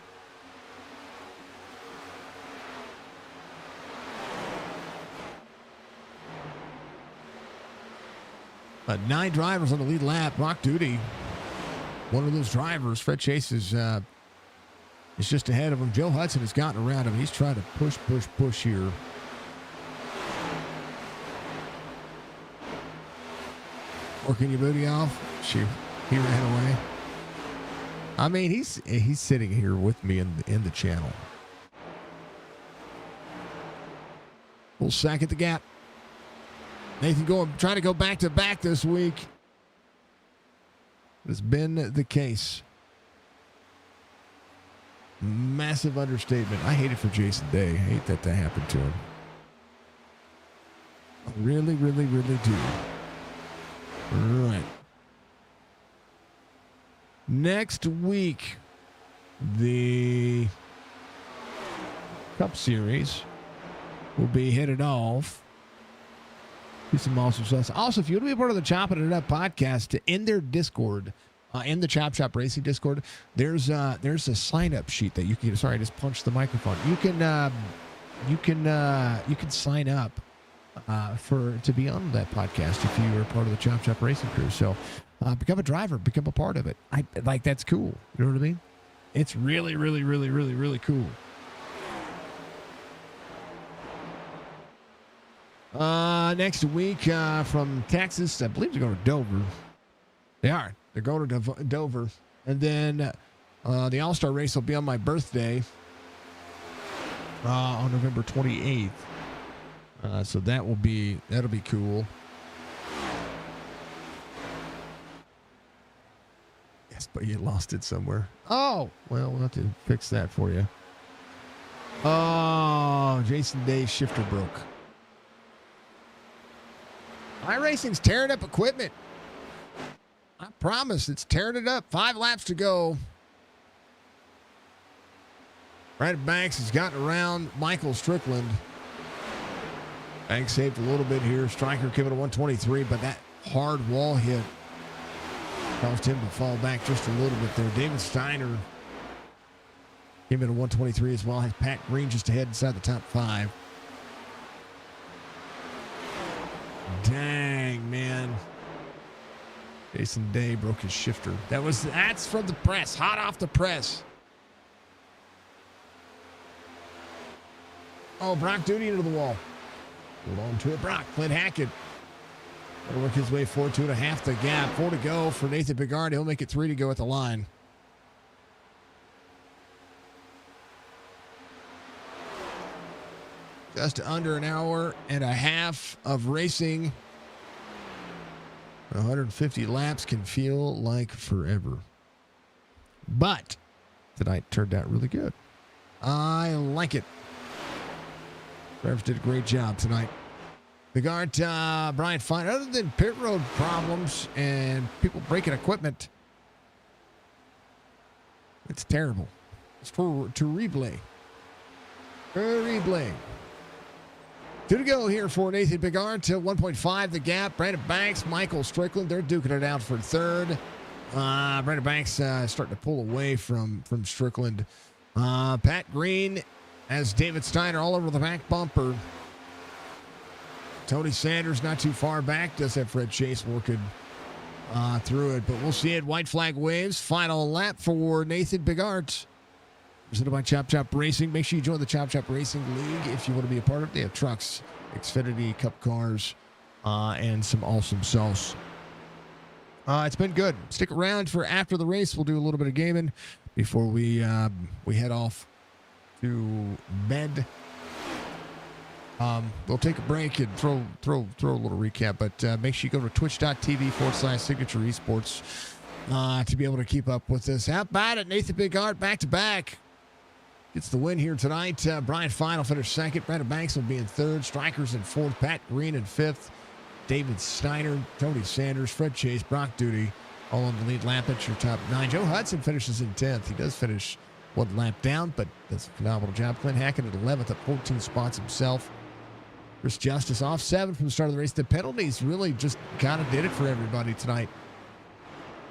Nine drivers on the lead lap. Rock Duty, one of those drivers. Fred Chase is just ahead of him. Joe Hudson has gotten around him. He's trying to push here. Working your booty off. Shoot, he ran away. I mean, he's sitting here with me in the channel. We'll sack at the gap. Nathan trying to go back to back this week. It's been the case. Massive understatement. I hate it for Jason Day. I hate that happened to him. I really, really, really do. All right. Next week, the Cup Series will be headed off. Do some awesome stuff. Also, if you want to be a part of the Chopp'N It Up podcast, in their Discord, in the Chop Shop Racing Discord, there's a sign-up sheet that you can. Sorry, I just punched the microphone. You can sign up to be on that podcast if you are part of the Chop Shop Racing crew. So become a driver, become a part of it. That's cool. You know what I mean? It's really, really, really, really, really cool. Next week from Texas, I believe they're going to Dover. They are. They're going to Dover. And then the All-Star race will be on my birthday on November 28th. So that'll be cool. Yes, but you lost it somewhere. Oh, well, we'll have to fix that for you. Oh, Jason Day's shifter broke. iRacing's tearing up equipment. I promise, it's tearing it up. 5 laps to go. Brandon Banks has gotten around Michael Strickland. Banks saved a little bit here. Stryker came in at 123, but that hard wall hit caused him to fall back just a little bit there. David Steiner came in at 123 as well. Has Pat Green just ahead inside the top 5. Dang, man. Jason Day broke his shifter. That's from the press. Hot off the press. Oh, Brock Duty into the wall. Hold on to it, Brock. Clint Hackett will work his way forward, 2.5 the gap. 4 to go for Nathan Bigard. He'll make it 3 to go at the line. Just under an hour and a half of racing. 150 laps can feel like forever. But tonight turned out really good. I like it. Revs did a great job tonight. Bigart, Brian Fine, other than pit road problems and people breaking equipment, it's terrible. It's terrible. Terrible. 2 to go here for Nathan Bigard to 1.5 the gap. Brandon Banks, Michael Strickland, they're duking it out for third. Brandon Banks starting to pull away from Strickland. Pat Green has David Steiner all over the back bumper. Tony Sanders not too far back. Does have Fred Chase working through it, but we'll see it. White flag waves. Final lap for Nathan Bigart. Presented by Chop Chop Racing. Make sure you join the Chop Chop Racing League if you want to be a part of it. They have trucks, Xfinity, Cup cars, and some awesome sauce. It's been good. Stick around for after the race. We'll do a little bit of gaming before we head off to bed. We'll take a break and throw a little recap, but make sure you go to twitch.tv/signature esports to be able to keep up with this. How about it? Nathan Bigart back to back. Gets the win here tonight. Brian Fine will finish second. Brandon Banks will be in third. Strikers in fourth. Pat Green in fifth. David Steiner, Tony Sanders, Fred Chase, Brock Duty, all on the lead lap. That's your top 9. Joe Hudson finishes in 10th. He does finish one lap down, but does a phenomenal job. Clint Hackett at 11th, up 14 spots himself. Chris Justice off 7th from the start of the race. The penalties really just kind of did it for everybody tonight.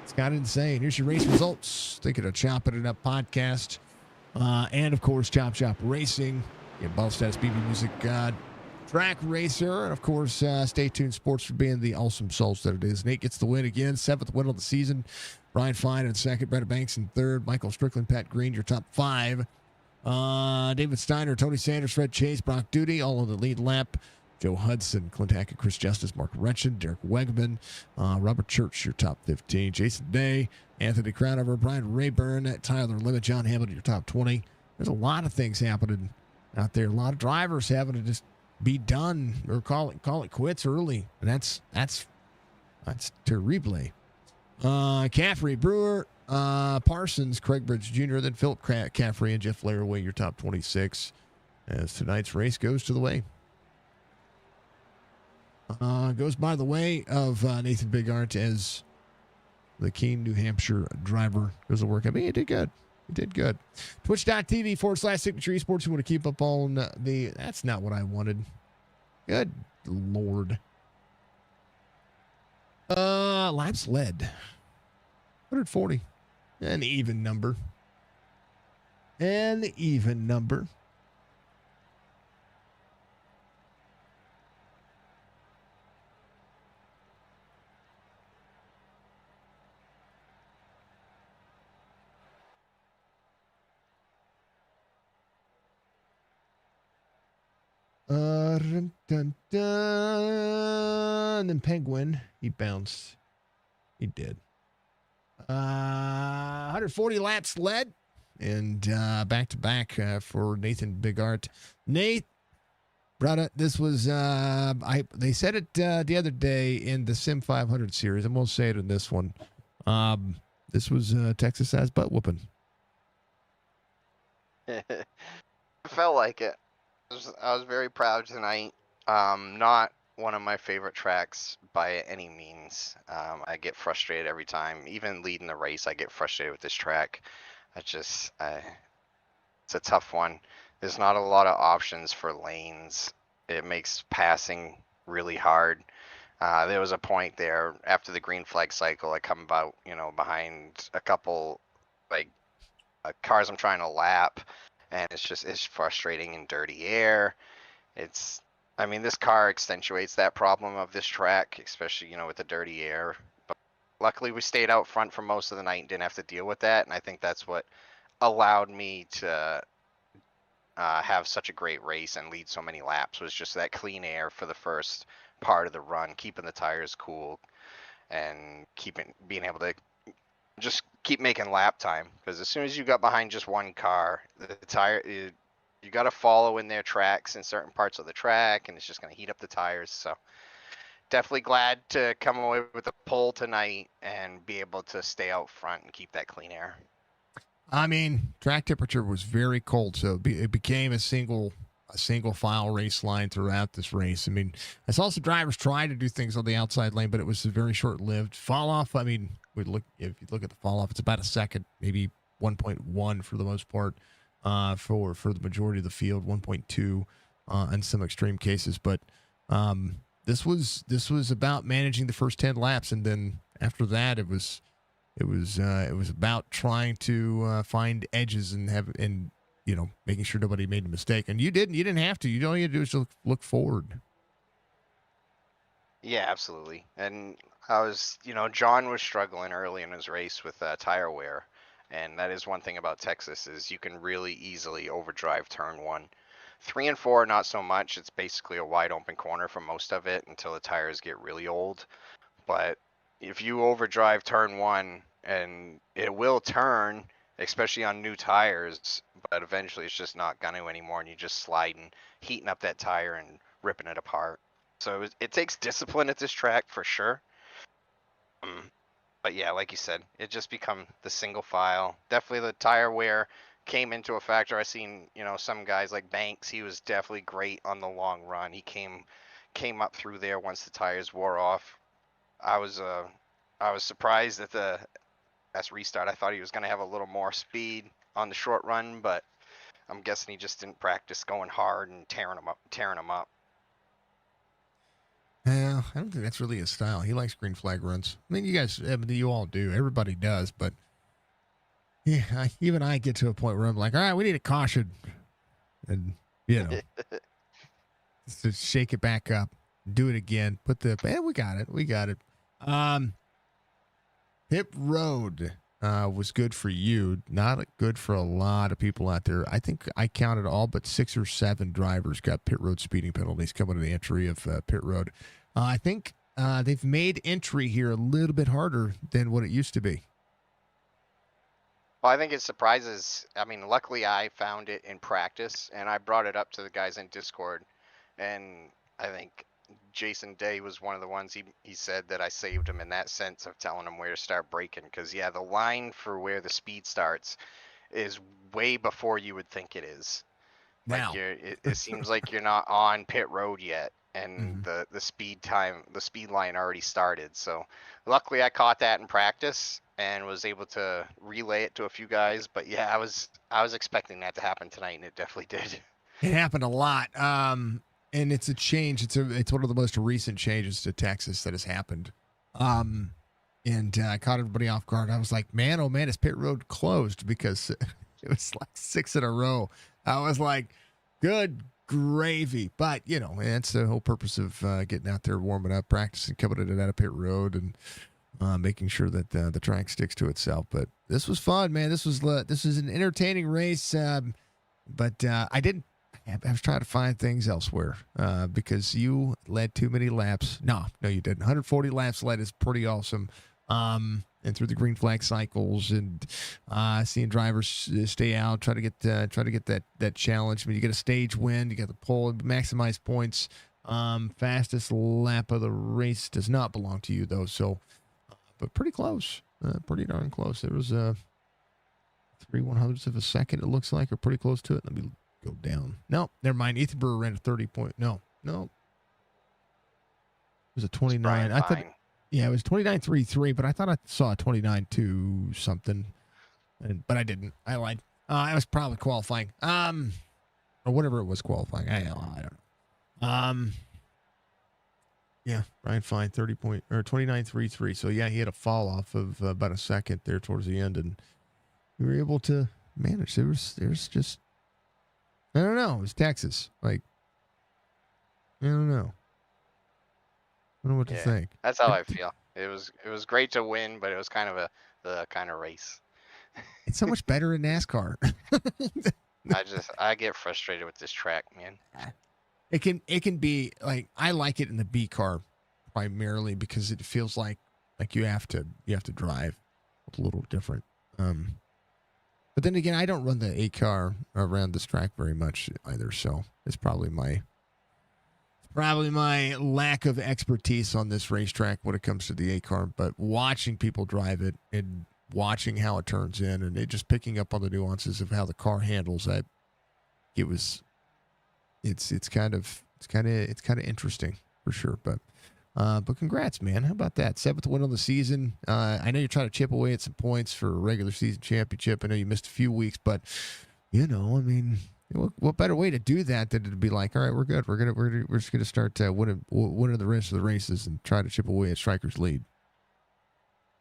It's kind of insane. Here's your race results. Thinking of Chopp'N It Up podcast. And, of course, Chop Chop Racing. Yeah, Ball Status BB Music Track Racer. And, of course, Stay Tuned Sports for being the awesome souls that it is. Nate gets the win again. 7th win of the season. Brian Fine in second. Brandon Banks in third. Michael Strickland, Pat Green, your top 5. David Steiner, Tony Sanders, Fred Chase, Brock Duty, all on the lead lap. Joe Hudson, Clint Hackett, Chris Justice, Mark Retchen, Derek Wegman, Robert Church, your top 15. Jason Day, Anthony Crownover, Brian Rayburn, Tyler Limit, John Hamilton, your top 20. There's a lot of things happening out there. A lot of drivers having to just be done or call it quits early, and that's terrible. Caffrey, Brewer, Parsons, Craig Bridge Jr., then Philip Caffrey and Jeff Laraway, your top 26, as tonight's race goes to the way. Goes by the way of Nathan Bigart as the Keene, New Hampshire driver. Goes to work. I mean, he did good. He did good. Twitch.tv/signature esports. You want to keep up on the... That's not what I wanted. Good Lord. Laps led. 140. An even number. An even number. Dun, dun, dun. And then Penguin, he bounced. He did. 140 laps led, and back to back for Nathan Bigart. Nate, brother, this was they said it the other day in the Sim 500 series. I'm gonna say it in this one. This was Texas-sized butt whooping. Felt like it. I was very proud tonight. Not one of my favorite tracks by any means. I get frustrated every time. Even leading the race, I get frustrated with this track. It's a tough one. There's not a lot of options for lanes. It makes passing really hard. There was a point there after the green flag cycle, I come about, behind a couple cars I'm trying to lap. And it's frustrating in dirty air. This car accentuates that problem of this track, especially, with the dirty air. But luckily we stayed out front for most of the night and didn't have to deal with that. And I think that's what allowed me to have such a great race and lead so many laps, was just that clean air for the first part of the run, keeping the tires cool and being able to just keep making lap time, because as soon as you got behind just one car, the tire, you got to follow in their tracks in certain parts of the track, and it's just going to heat up the tires. So definitely glad to come away with a pole tonight and be able to stay out front and keep that clean air. I mean, track temperature was very cold, so it became a single file race line throughout this race. I mean, I saw some drivers try to do things on the outside lane, but it was very short-lived. Fall off, I mean, if you look at the fall off, it's about a second, maybe 1.1 for the most part, for the majority of the field, 1.2 in some extreme cases. But this was about managing the first 10 laps, and then after that, it was about trying to find edges and making sure nobody made a mistake. And you didn't have to. All you had to do is look forward. Yeah, absolutely. And I was, John was struggling early in his race with tire wear, and that is one thing about Texas is you can really easily overdrive turn one. 3 and 4, not so much. It's basically a wide open corner for most of it until the tires get really old. But if you overdrive turn one, and it will turn, especially on new tires, but eventually it's just not going to anymore, and you're just sliding, heating up that tire and ripping it apart. So it takes discipline at this track for sure. But yeah, like you said, it just become the single file. Definitely the tire wear came into a factor. I seen, some guys like Banks, he was definitely great on the long run. He came up through there once the tires wore off. I was surprised at the S restart. I thought he was going to have a little more speed on the short run, but I'm guessing he just didn't practice going hard and tearing him up. Yeah, I don't think that's really his style. He likes green flag runs. I mean, you all do. Everybody does, but yeah, even I get to a point where I'm like, all right, we need a caution, and to shake it back up, do it again, we got it. Pit road was good for you, not good for a lot of people out there. I think I counted all but 6 or 7 drivers got pit road speeding penalties coming to the entry of pit road. I think they've made entry here a little bit harder than what it used to be. Well, I think it surprises. I mean, luckily I found it in practice, and I brought it up to the guys in Discord, and I think Jason Day was one of the ones he said that I saved him in that sense of telling him where to start braking, because yeah, the line for where the speed starts is way before you would think it is. Like Now, it seems like you're not on pit road yet, and Mhm. the speed line already started. So luckily I caught that in practice and was able to relay it to a few guys. But yeah, I was expecting that to happen tonight, and it definitely did. It happened a lot, and it's a change. It's one of the most recent changes to Texas that has happened. And I caught everybody off guard. I was like, man, oh man, is pit road closed? Because it was like 6 in a row. I was like, good gravy. But, that's the whole purpose of getting out there, warming up, practicing, coming in and out of pit road, and making sure that the track sticks to itself. But this was fun, man. This was an entertaining race. But I didn't. I was trying to find things elsewhere because you led too many laps. No, you didn't. 140 laps led is pretty awesome. And through the green flag cycles and seeing drivers stay out, try to get that challenge. I mean, you get a stage win, you got the pole, maximize points. Fastest lap of the race does not belong to you though. So, but pretty close, pretty darn close. There was 3/100ths of a second. It looks like, or pretty close to it. Let me go down. No, never mind. Ethan Brewer ran a 30 point. No. It was a 29. I thought. Yeah, it was 29.33, but I thought I saw a 29.2 something, but I didn't. I lied. It was probably qualifying. Or whatever it was qualifying. I don't know. Yeah, Brian Fine 29.33. So yeah, he had a fall off of about a second there towards the end, and we were able to manage. There's just, I don't know. It was Texas. Like, I don't know. I don't know what to think. That's how I feel. It was great to win, but it was kind of the kind of race. It's so much better in NASCAR. I get frustrated with this track, man. It can be like, I like it in the B car primarily because it feels like you have to drive. It's a little different. But then again, I don't run the A car around this track very much either, so it's probably my lack of expertise on this racetrack when it comes to the A car. But watching people drive it and watching how it turns in, and it just picking up on the nuances of how the car handles that, it's kind of interesting for sure. But congrats, man. How about that? 7th win on the season. I know you're trying to chip away at some points for a regular season championship. I know you missed a few weeks, but I mean, what better way to do that than to be like, all right, we're good. We're just gonna start winning the rest of the races and try to chip away at Stryker's lead.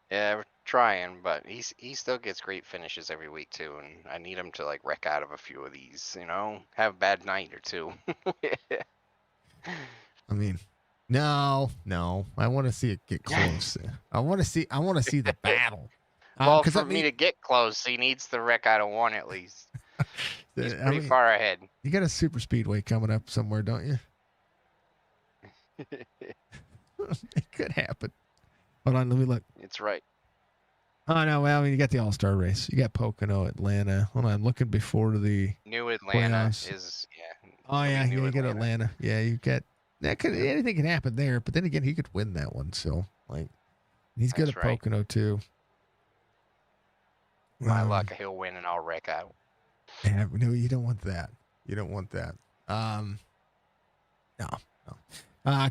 Yeah, we're trying, but he still gets great finishes every week too, and I need him to like wreck out of a few of these. Have a bad night or two. I mean, No. I want to see it get close. I want to see the battle. Well, 'Cause for me to get close, he needs the wreck out of one at least. He's pretty far ahead. you got a super speedway coming up somewhere, don't you? It could happen. Hold on, let me look. It's right. Oh no, well, I mean, you got the All-Star race. You got Pocono, Atlanta. Hold on, I'm looking before the New Atlanta playoffs. is Oh yeah, New you got Atlanta. Yeah, you got anything can happen there. But then again, he could win that one. So like, he's good That's at right. Pocono too. My luck, he'll win and I'll wreck out. Yeah, no, you don't want that. You don't want that. No.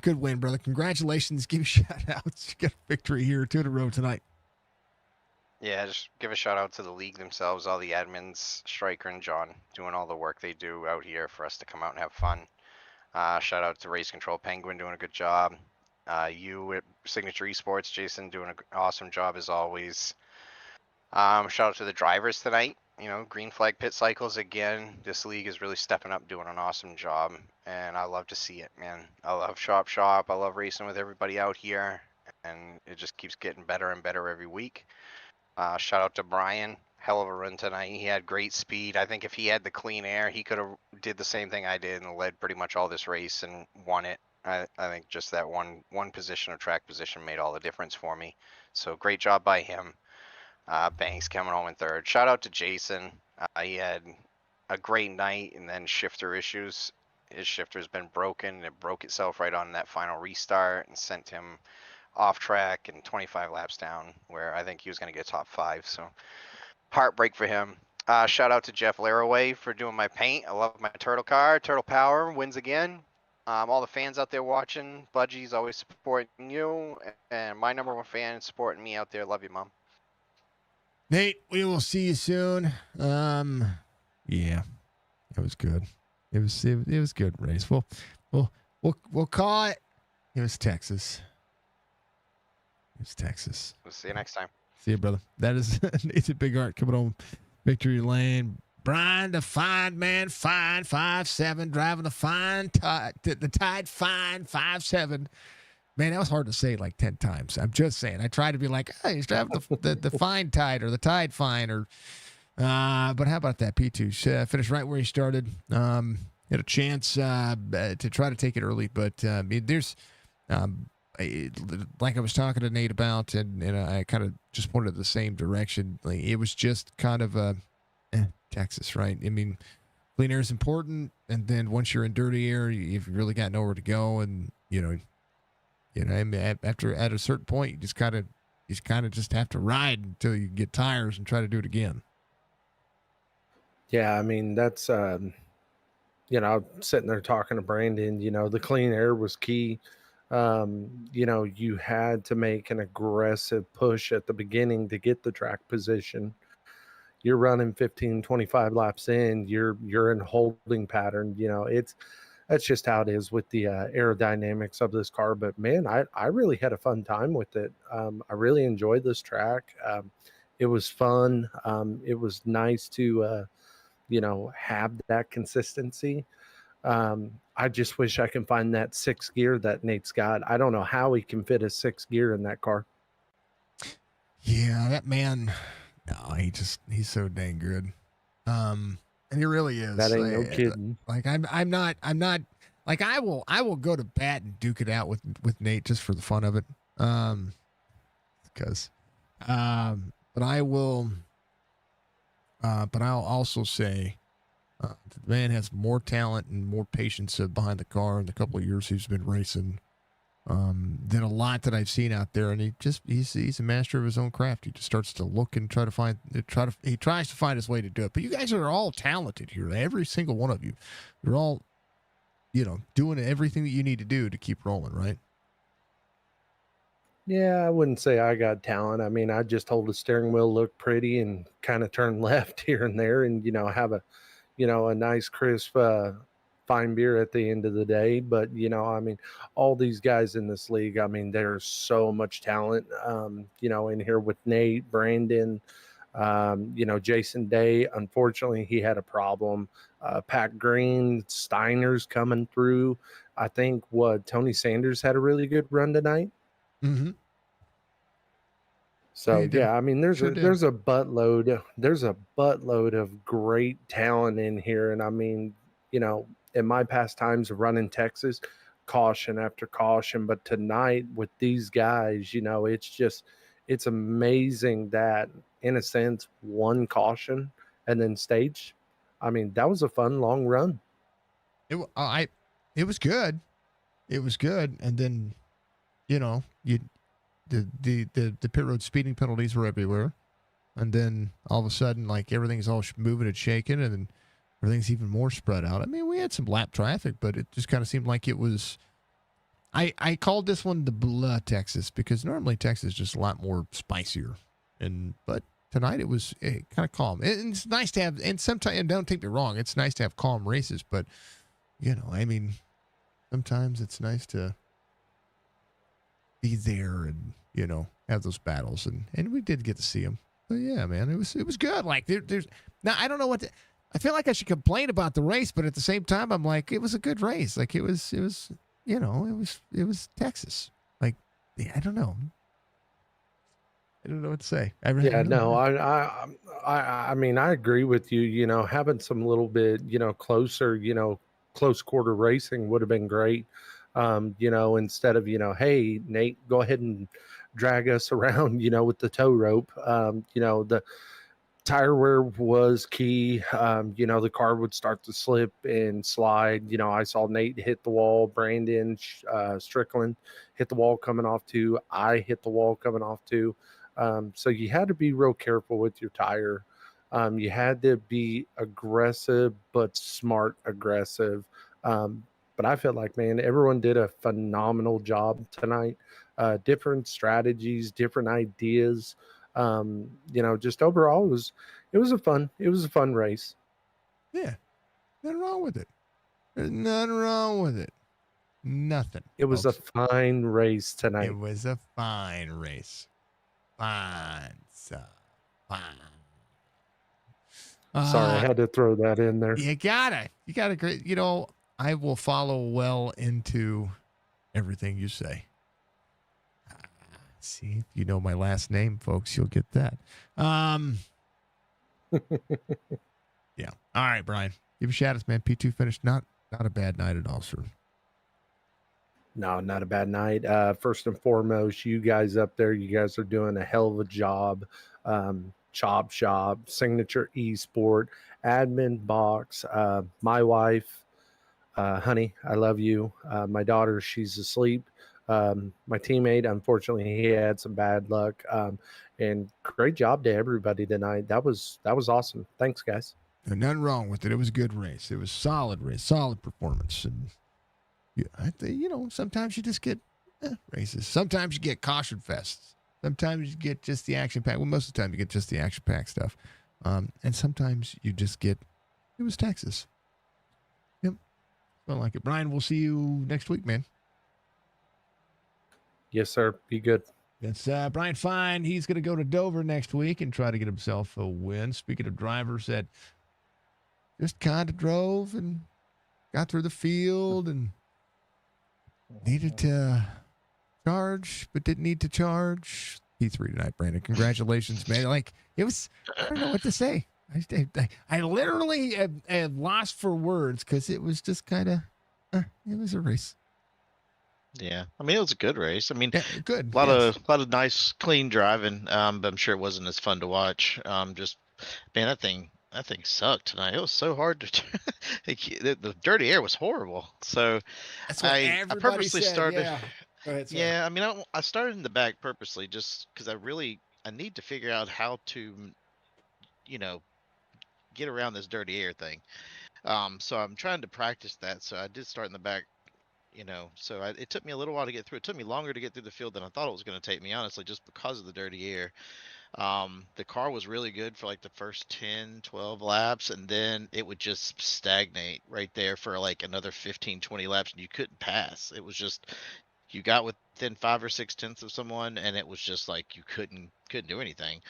Good win, brother. Congratulations. Give you shout outs. You got a victory here, 2 in a row tonight. Yeah, just give a shout out to the league themselves, all the admins, Striker and John, doing all the work they do out here for us to come out and have fun. Shout out to Race Control Penguin doing a good job. You at Signature Esports, Jason, doing an awesome job as always. Shout out to the drivers tonight. You know, Green Flag Pit Cycles again. This league is really stepping up, doing an awesome job, and I love to see it, man. I love Shop. I love racing with everybody out here, and it just keeps getting better and better every week. Shout out to Brian. Hell of a run tonight. He had great speed. I think if he had the clean air, he could have did the same thing I did and led pretty much all this race and won it. I think just that one position of track position made all the difference for me. So great job by him. Banks coming home in third. Shout out to Jason. He had a great night and then shifter issues. His shifter's been broken. It broke itself right on that final restart and sent him off track and 25 laps down, where I think he was going to get top 5. So heartbreak for him. Shout out to Jeff Laraway for doing my paint. I love my turtle car. Turtle Power wins again. All the fans out there watching, Budgie's always supporting you, and my number 1 fan supporting me out there. Love you, Mom. Nate, we will see you soon. Yeah, it was good. It was good race. We'll call it. It was Texas. It's Texas. We'll see you next time. See you, brother. That is it's a big art coming on victory lane. Brian, the fine man, fine 5-7, driving the fine tide, the tide fine 5-7. Man, that was hard to say like 10 times. I'm just saying. I tried to be like, hey, he's driving the fine tide or the tide fine or. But how about that? P2 finished right where he started. Had a chance to try to take it early, but there's. Like I was talking to Nate about, and I kind of just pointed the same direction. Like, it was just kind of Texas, right? I mean, clean air is important, and then once you're in dirty air, you've really got nowhere to go, and I mean, after at a certain point, you just kind of just have to ride until you get tires and try to do it again. Yeah, I mean that's sitting there talking to Brandon. The clean air was key. You had to make an aggressive push at the beginning to get the track position. You're running 15, 25 laps in, you're in holding pattern. That's just how it is with the aerodynamics of this car. But man, I really had a fun time with it. I really enjoyed this track. It was fun. It was nice to, have that consistency. I just wish I can find that 6th gear that Nate's got. I don't know how he can fit a 6th gear in that car. Yeah, that man. No, he's so dang good. And he really is. That ain't no kidding. Like I'm not like I will go to bat and duke it out with Nate just for the fun of it. But I'll also say the man has more talent and more patience behind the car in the couple of years he's been racing than a lot that I've seen out there. And he's a master of his own craft. He just starts to look and he tries to find his way to do it. But you guys are all talented here. Every single one of you. You're all, doing everything that you need to do to keep rolling, right? Yeah, I wouldn't say I got talent. I mean, I just hold the steering wheel, look pretty, and kind of turn left here and there, and have a nice crisp fine beer at the end of the day. But I mean, all these guys in this league, I mean, there's so much talent in here with Nate, Brandon, Jason Day, unfortunately, he had a problem. Pat Green, Steiner's coming through. I think Tony Sanders had a really good run tonight. Mm-hmm. So yeah, I mean, there's a buttload of great talent in here, and I mean, in my past times of running Texas, caution after caution, but tonight with these guys, it's amazing that in a sense one caution and then stage. I mean, that was a fun long run. It was good. It was good, and then the pit road speeding penalties were everywhere, and then all of a sudden, like, everything's all moving and shaking, and then everything's even more spread out. I mean, we had some lap traffic, but it just kind of seemed like it was. I called this one the blah Texas, because normally Texas is just a lot more spicier, but tonight it was kind of calm. And it's nice to have, and sometimes, and don't take me wrong, it's nice to have calm races, but I mean, sometimes it's nice to be there and have those battles, and we did get to see them. But yeah, man, it was good. Like, there's now, I don't know what I feel like I should complain about the race, but at the same time I'm like, it was a good race. Like, it was it was Texas. Like, I don't know what to say. I mean, I agree with you. Having some little bit closer, close quarter racing would have been great. Instead of, hey, Nate, go ahead and drag us around, with the tow rope. The tire wear was key. The car would start to slip and slide. I saw Nate hit the wall, Brandon Strickland hit the wall coming off too. I hit the wall coming off too. So you had to be real careful with your tire. You had to be aggressive, but smart aggressive. But I felt like, man, everyone did a phenomenal job tonight. Different strategies, different ideas. Just overall, it was a fun race. Yeah, nothing wrong with it. There's nothing wrong with it. Nothing. It was folks. a fine race tonight. It was a fine race. Fine. Sorry, I had to throw that in there. You gotta great. I will follow well into everything you say. See, if you know my last name, folks, you'll get that. Yeah. All right, Brian. Give a shout out, man. P2 finished not a bad night at all, sir. No, not a bad night. First and foremost, you guys up there, you guys are doing a hell of a job. Chop Shop, Signature Esport, Admin Box, my wife, honey, I love you. My daughter, she's asleep. My teammate, unfortunately, he had some bad luck. And great job to everybody tonight. That was awesome. Thanks, guys. And nothing wrong with it. It was a good race. It was solid race, solid performance. And I think, sometimes you just get races. Sometimes you get caution fests. Sometimes you get just the action pack. Well, most of the time you get just the action pack stuff. And sometimes you just get, it was Texas. Yep. I like it. Brian, we'll see you next week, man. Yes, sir. Be good. That's Brian Fine. He's going to go to Dover next week and try to get himself a win. Speaking of drivers that just kind of drove and got through the field and needed to charge, but didn't need to charge. P3 tonight, Brandon. Congratulations, man. Like, it was, I don't know what to say. I literally am lost for words because it was just kind of, it was a race. Yeah, I mean, it was a good race. I mean, good. A lot of nice, clean driving. But I'm sure it wasn't as fun to watch. Just, man, that thing sucked tonight. It was so hard to. The dirty air was horrible. So, that's what I purposely started. Yeah. Go ahead, sorry. Yeah, I mean, I started in the back purposely just because I need to figure out how to, get around this dirty air thing. So I'm trying to practice that. So I did start in the back. So it took me a little while to get through. It took me longer to get through the field than I thought it was going to take me, honestly, just because of the dirty air. The car was really good for like the first 10, 12 laps, and then it would just stagnate right there for like another 15, 20 laps, and you couldn't pass. It was just, you got within 5 or 6 tenths of someone, and it was just like you couldn't do anything.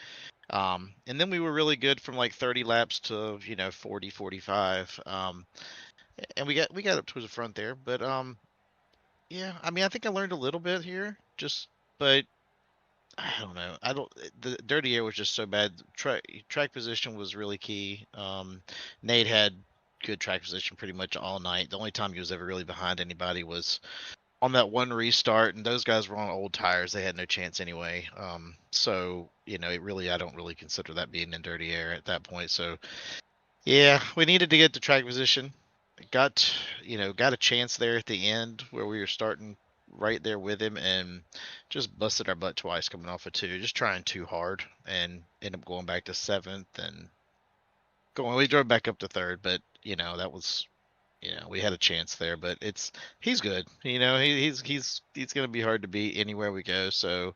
And then we were really good from like 30 laps to 40, 45. And we got up towards the front there, but yeah, I mean, I think I learned a little bit here, but I don't know. I don't. The dirty air was just so bad. Track position was really key. Nate had good track position pretty much all night. The only time he was ever really behind anybody was on that one restart, and those guys were on old tires. They had no chance anyway. So I don't really consider that being in dirty air at that point. So yeah, we needed to get to track position. Got a chance there at the end where we were starting right there with him, and just busted our butt twice coming off of two, just trying too hard, and ended up going back to seventh and we drove back up to third, but that was we had a chance there, but he's good. He's going to be hard to beat anywhere we go. So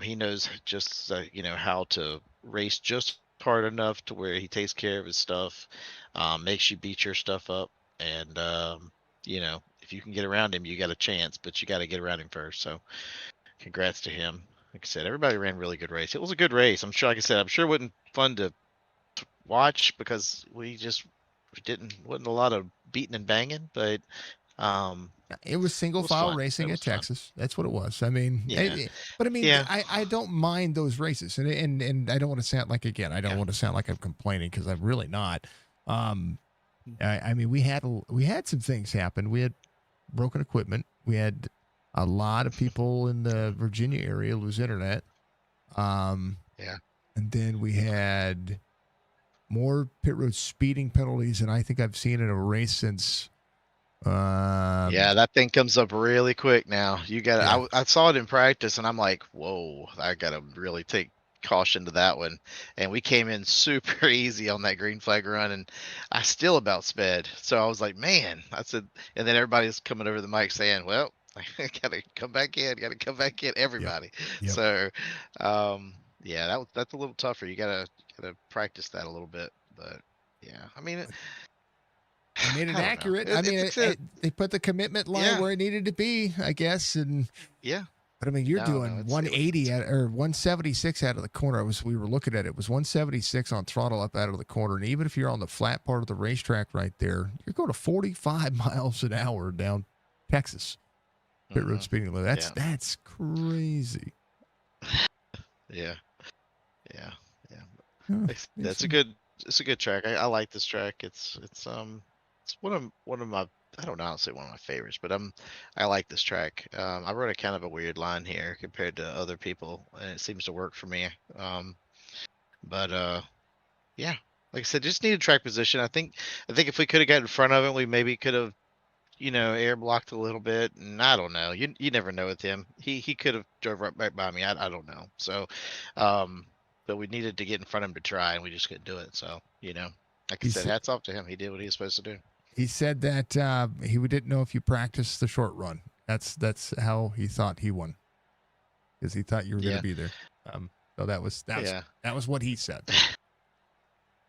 he knows just how to race just hard enough to where he takes care of his stuff, makes you beat your stuff up, and if you can get around him, you got a chance, but you got to get around him first. So congrats to him. Like I said, everybody ran a really good race. It was a good race. I'm sure, like I said, I'm sure it wasn't fun to watch because wasn't a lot of beating and banging, but it was single file racing at Texas. That's what it was. I mean, but I mean, I don't mind those races, and I don't want to sound like I don't want to sound like I'm complaining because I'm really not. I mean, we had some things happen. We had broken equipment. We had a lot of people in the Virginia area lose internet. And then we had more pit road speeding penalties than I think I've seen in a race since. That thing comes up really quick now. You got to I saw it in practice, and I'm like, whoa, I got to really take caution to that one. And we came in super easy on that green flag run, and I still about sped. So I was like, man, I said, and then everybody's coming over the mic saying, well, I gotta come back in, everybody. Yep. So that's a little tougher. You gotta practice that a little bit, but yeah, I mean, they made it accurate. I mean, they put the commitment line where it needed to be, I guess, and but I mean, you're doing 180 or 176 out of the corner. We were looking at it. It was 176 on throttle up out of the corner, and even if you're on the flat part of the racetrack right there, you're going to 45 miles an hour down Texas pit road speeding limit. That's crazy. It's a good track. I like this track. It's one of my, I don't know, I'll say one of my favorites, but I like this track. I rode a kind of a weird line here compared to other people, and it seems to work for me. But like I said, just needed track position. I think if we could have got in front of him, we maybe could have air blocked a little bit, and I don't know. You never know with him. He could have drove right by me. I don't know. So, but we needed to get in front of him to try, and we just couldn't do it. So, like I said, hats off to him. He did what he was supposed to do. He said that he didn't know if you practiced the short run. That's how he thought he won, because he thought you were going to be there. So that was what he said.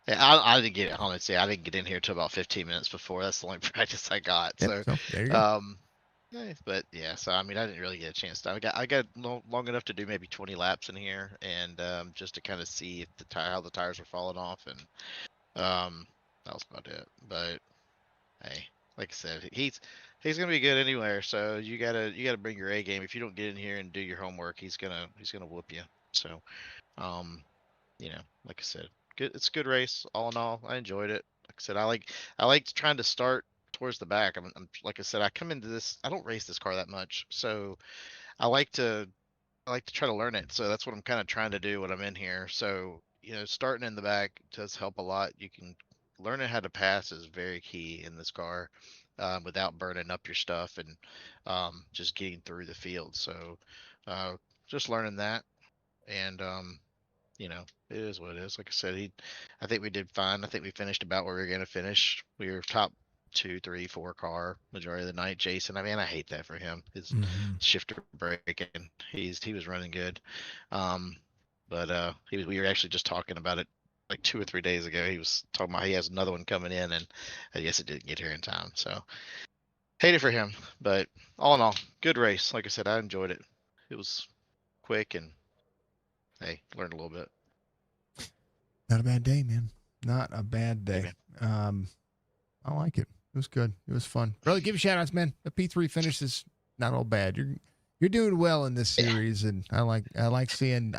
I didn't get it. Honestly, I didn't get in here till about 15 minutes before. That's the only practice I got. So there you go. But so I mean, I didn't really get a chance to. I got long enough to do maybe 20 laps in here, and just to kind of see if how the tires were falling off, and that was about it. But hey, like I said, he's gonna be good anywhere. So you gotta bring your A game. If you don't get in here and do your homework, he's gonna whoop you. So, like I said, good. It's a good race all in all. I enjoyed it. Like I said, I like trying to start towards the back. I'm like I said, I come into this. I don't race this car that much, so I like to try to learn it. So that's what I'm kind of trying to do when I'm in here. So starting in the back does help a lot. You can learning how to pass is very key in this car, without burning up your stuff and just getting through the field. So just learning that, and it is what it is. Like I said, I think we did fine. I think we finished about where we were going to finish. We were top 2, 3, 4 car majority of the night. Jason, I mean, I hate that for him. His shifter braking, he was running good. But we were actually just talking about it like 2 or 3 days ago. He was talking about he has another one coming in, and I guess it didn't get here in time. So Hate it for him, but all in all, good race. Like I said, I enjoyed it. It was quick and hey, learned a little bit. Not a bad day, man. Not a bad day. I like it. It was good. It was fun. Brother, give you shout outs, man. The P3 finish is not all bad. You're doing well in this series, and I like seeing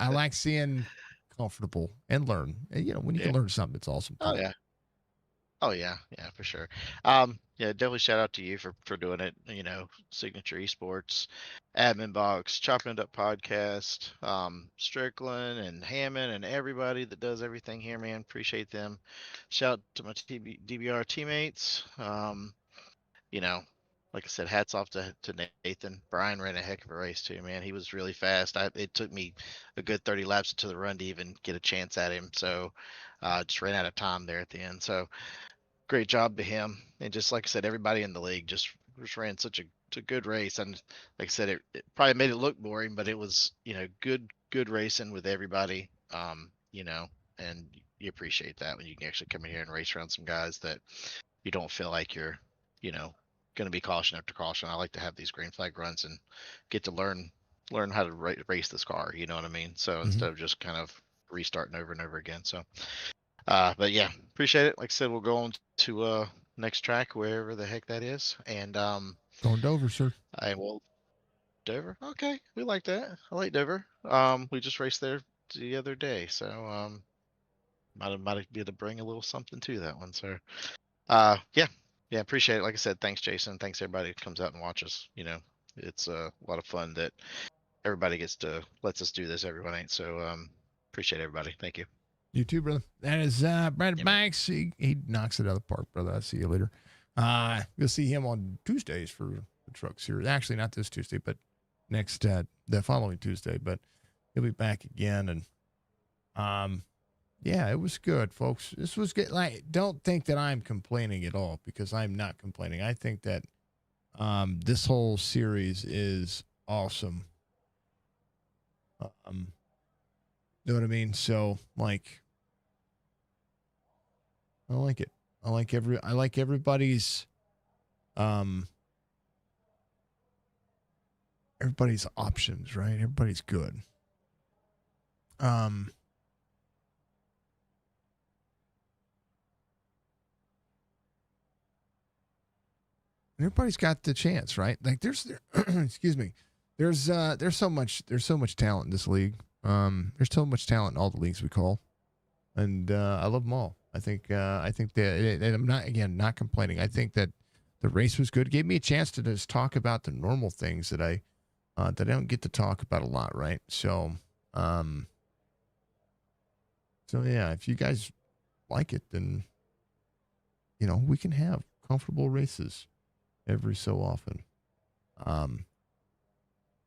comfortable and learn. And, you know, when you can learn something, it's awesome. Oh yeah. Oh yeah, yeah, for sure. Yeah, definitely shout out to you for doing it. You know, Signature Esports, Admin Box, Chopping It Up Podcast, Strickland and Hammond and everybody that does everything here, man. Appreciate them. Shout out to my DBR teammates. You know, like I said, hats off to Nathan. Brian ran a heck of a race too, man. He was really fast. It took me a good 30 laps to the run to even get a chance at him. So just ran out of time there at the end. So great job to him. And just like I said, everybody in the league just ran such a good race. And like I said, it probably made it look boring, but it was, you know, good racing with everybody. You know, and you appreciate that when you can actually come in here and race around some guys that you don't feel like you're, you know, going to be caution after caution. I like to have these green flag runs and get to learn how to race this car. You know what I mean? So instead of just kind of restarting over and over again. So, but yeah, appreciate it. Like I said, we'll go on to next track, wherever the heck that is, and going Dover, sir. I will Dover. Okay, we like that. I like Dover. We just raced there the other day, so might be able to bring a little something to that one. So, yeah, appreciate it. Like I said, thanks, Jason. Thanks everybody that comes out and watches. You know, it's a lot of fun that everybody lets us do this every night. So, appreciate everybody. Thank you. You too, brother. That is Brad Banks. He knocks it out of the park, brother. I'll see you later. You'll see him on Tuesdays for the truck series. Actually, not this Tuesday, but next the following Tuesday. But he'll be back again, and yeah, it was good, folks. This was good. Like, don't think that I'm complaining at all, because I'm not complaining. I think that this whole series is awesome. You know what I mean? So, like, I like it. I like everybody's everybody's options, right? Everybody's good. Everybody's got the chance, right? Like, excuse me. There's so much talent in this league. There's so much talent in all the leagues we call, and I love them all. I think that, and I'm not complaining. I think that the race was good. It gave me a chance to just talk about the normal things that I don't get to talk about a lot, right? So yeah, if you guys like it, then you know we can have comfortable races every so often.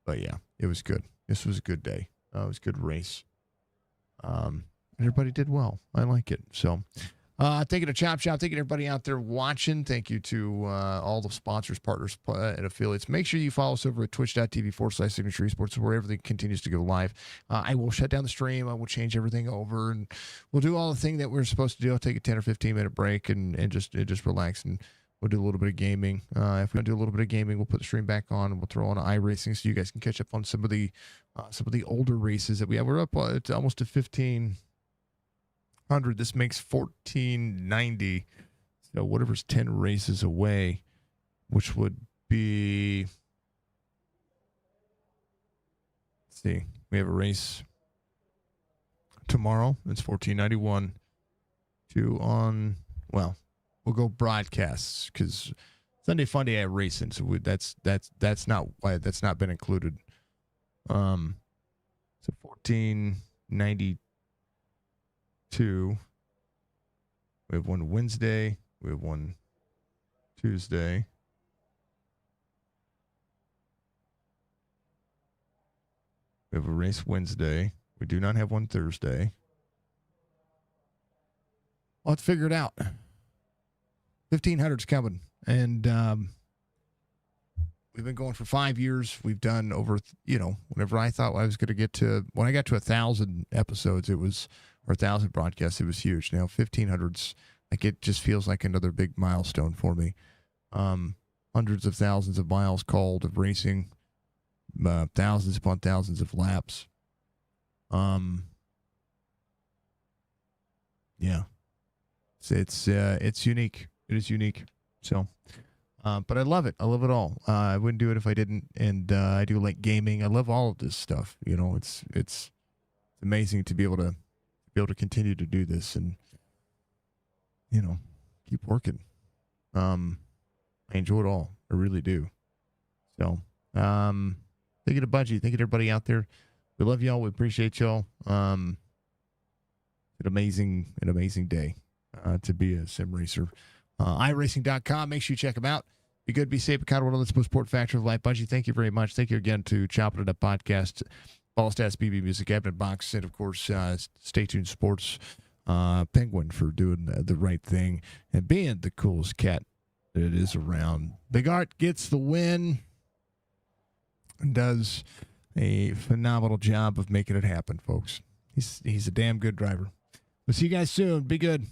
But yeah, it was good. This was a good day. It was a good race. Everybody did well. I like it. So, thank you to Chop Shop. Thank you to everybody out there watching. Thank you to all the sponsors, partners, and affiliates. Make sure you follow us over at twitch.tv/Signature Esports, where everything continues to go live. I will shut down the stream. I will change everything over, and we'll do all the thing that we're supposed to do. I'll take a 10 or 15 minute break and just relax, and we'll do a little bit of gaming. If we don't do a little bit of gaming, we'll put the stream back on, and we'll throw on iRacing so you guys can catch up on some of the older races that we have. We're up to almost to 1,500. This makes 1,490. So whatever's 10 races away, which would be, let's see, we have a race tomorrow. It's 1,491. We'll go broadcasts, because Sunday Funday I have racing, so that's not why that's not been included. So 1,492. We have one Wednesday. We have one Tuesday. We have a race Wednesday. We do not have one Thursday. I'll have to figure it out. 1,500's coming, and we've been going for 5 years. We've done over, whenever I thought I was going to get to, when I got to 1,000 episodes, or 1,000 broadcasts, it was huge. Now 1,500's like, it just feels like another big milestone for me. hundreds of thousands of miles called of racing, thousands upon thousands of laps. Yeah, it's unique. It is unique. So, but I love it. I love it all. I wouldn't do it if I didn't. And I do like gaming. I love all of this stuff. You know, it's amazing to be able to continue to do this and, you know, keep working. I enjoy it all. I really do. So, thank you to Budgie. Thank you to everybody out there. We love y'all. We appreciate y'all. An amazing day to be a sim racer. iRacing.com. Make sure you check them out. Be good, be safe, be kind of one of the most important factor of life. Budgie, thank you very much. Thank you again to Chopp'N Up Podcast, Ball Stats, BB Music, Cabinet Box, and of course, Stay Tuned Sports, Penguin for doing the right thing and being the coolest cat that is around. Big Art gets the win and does a phenomenal job of making it happen, folks. He's a damn good driver. We'll see you guys soon. Be good.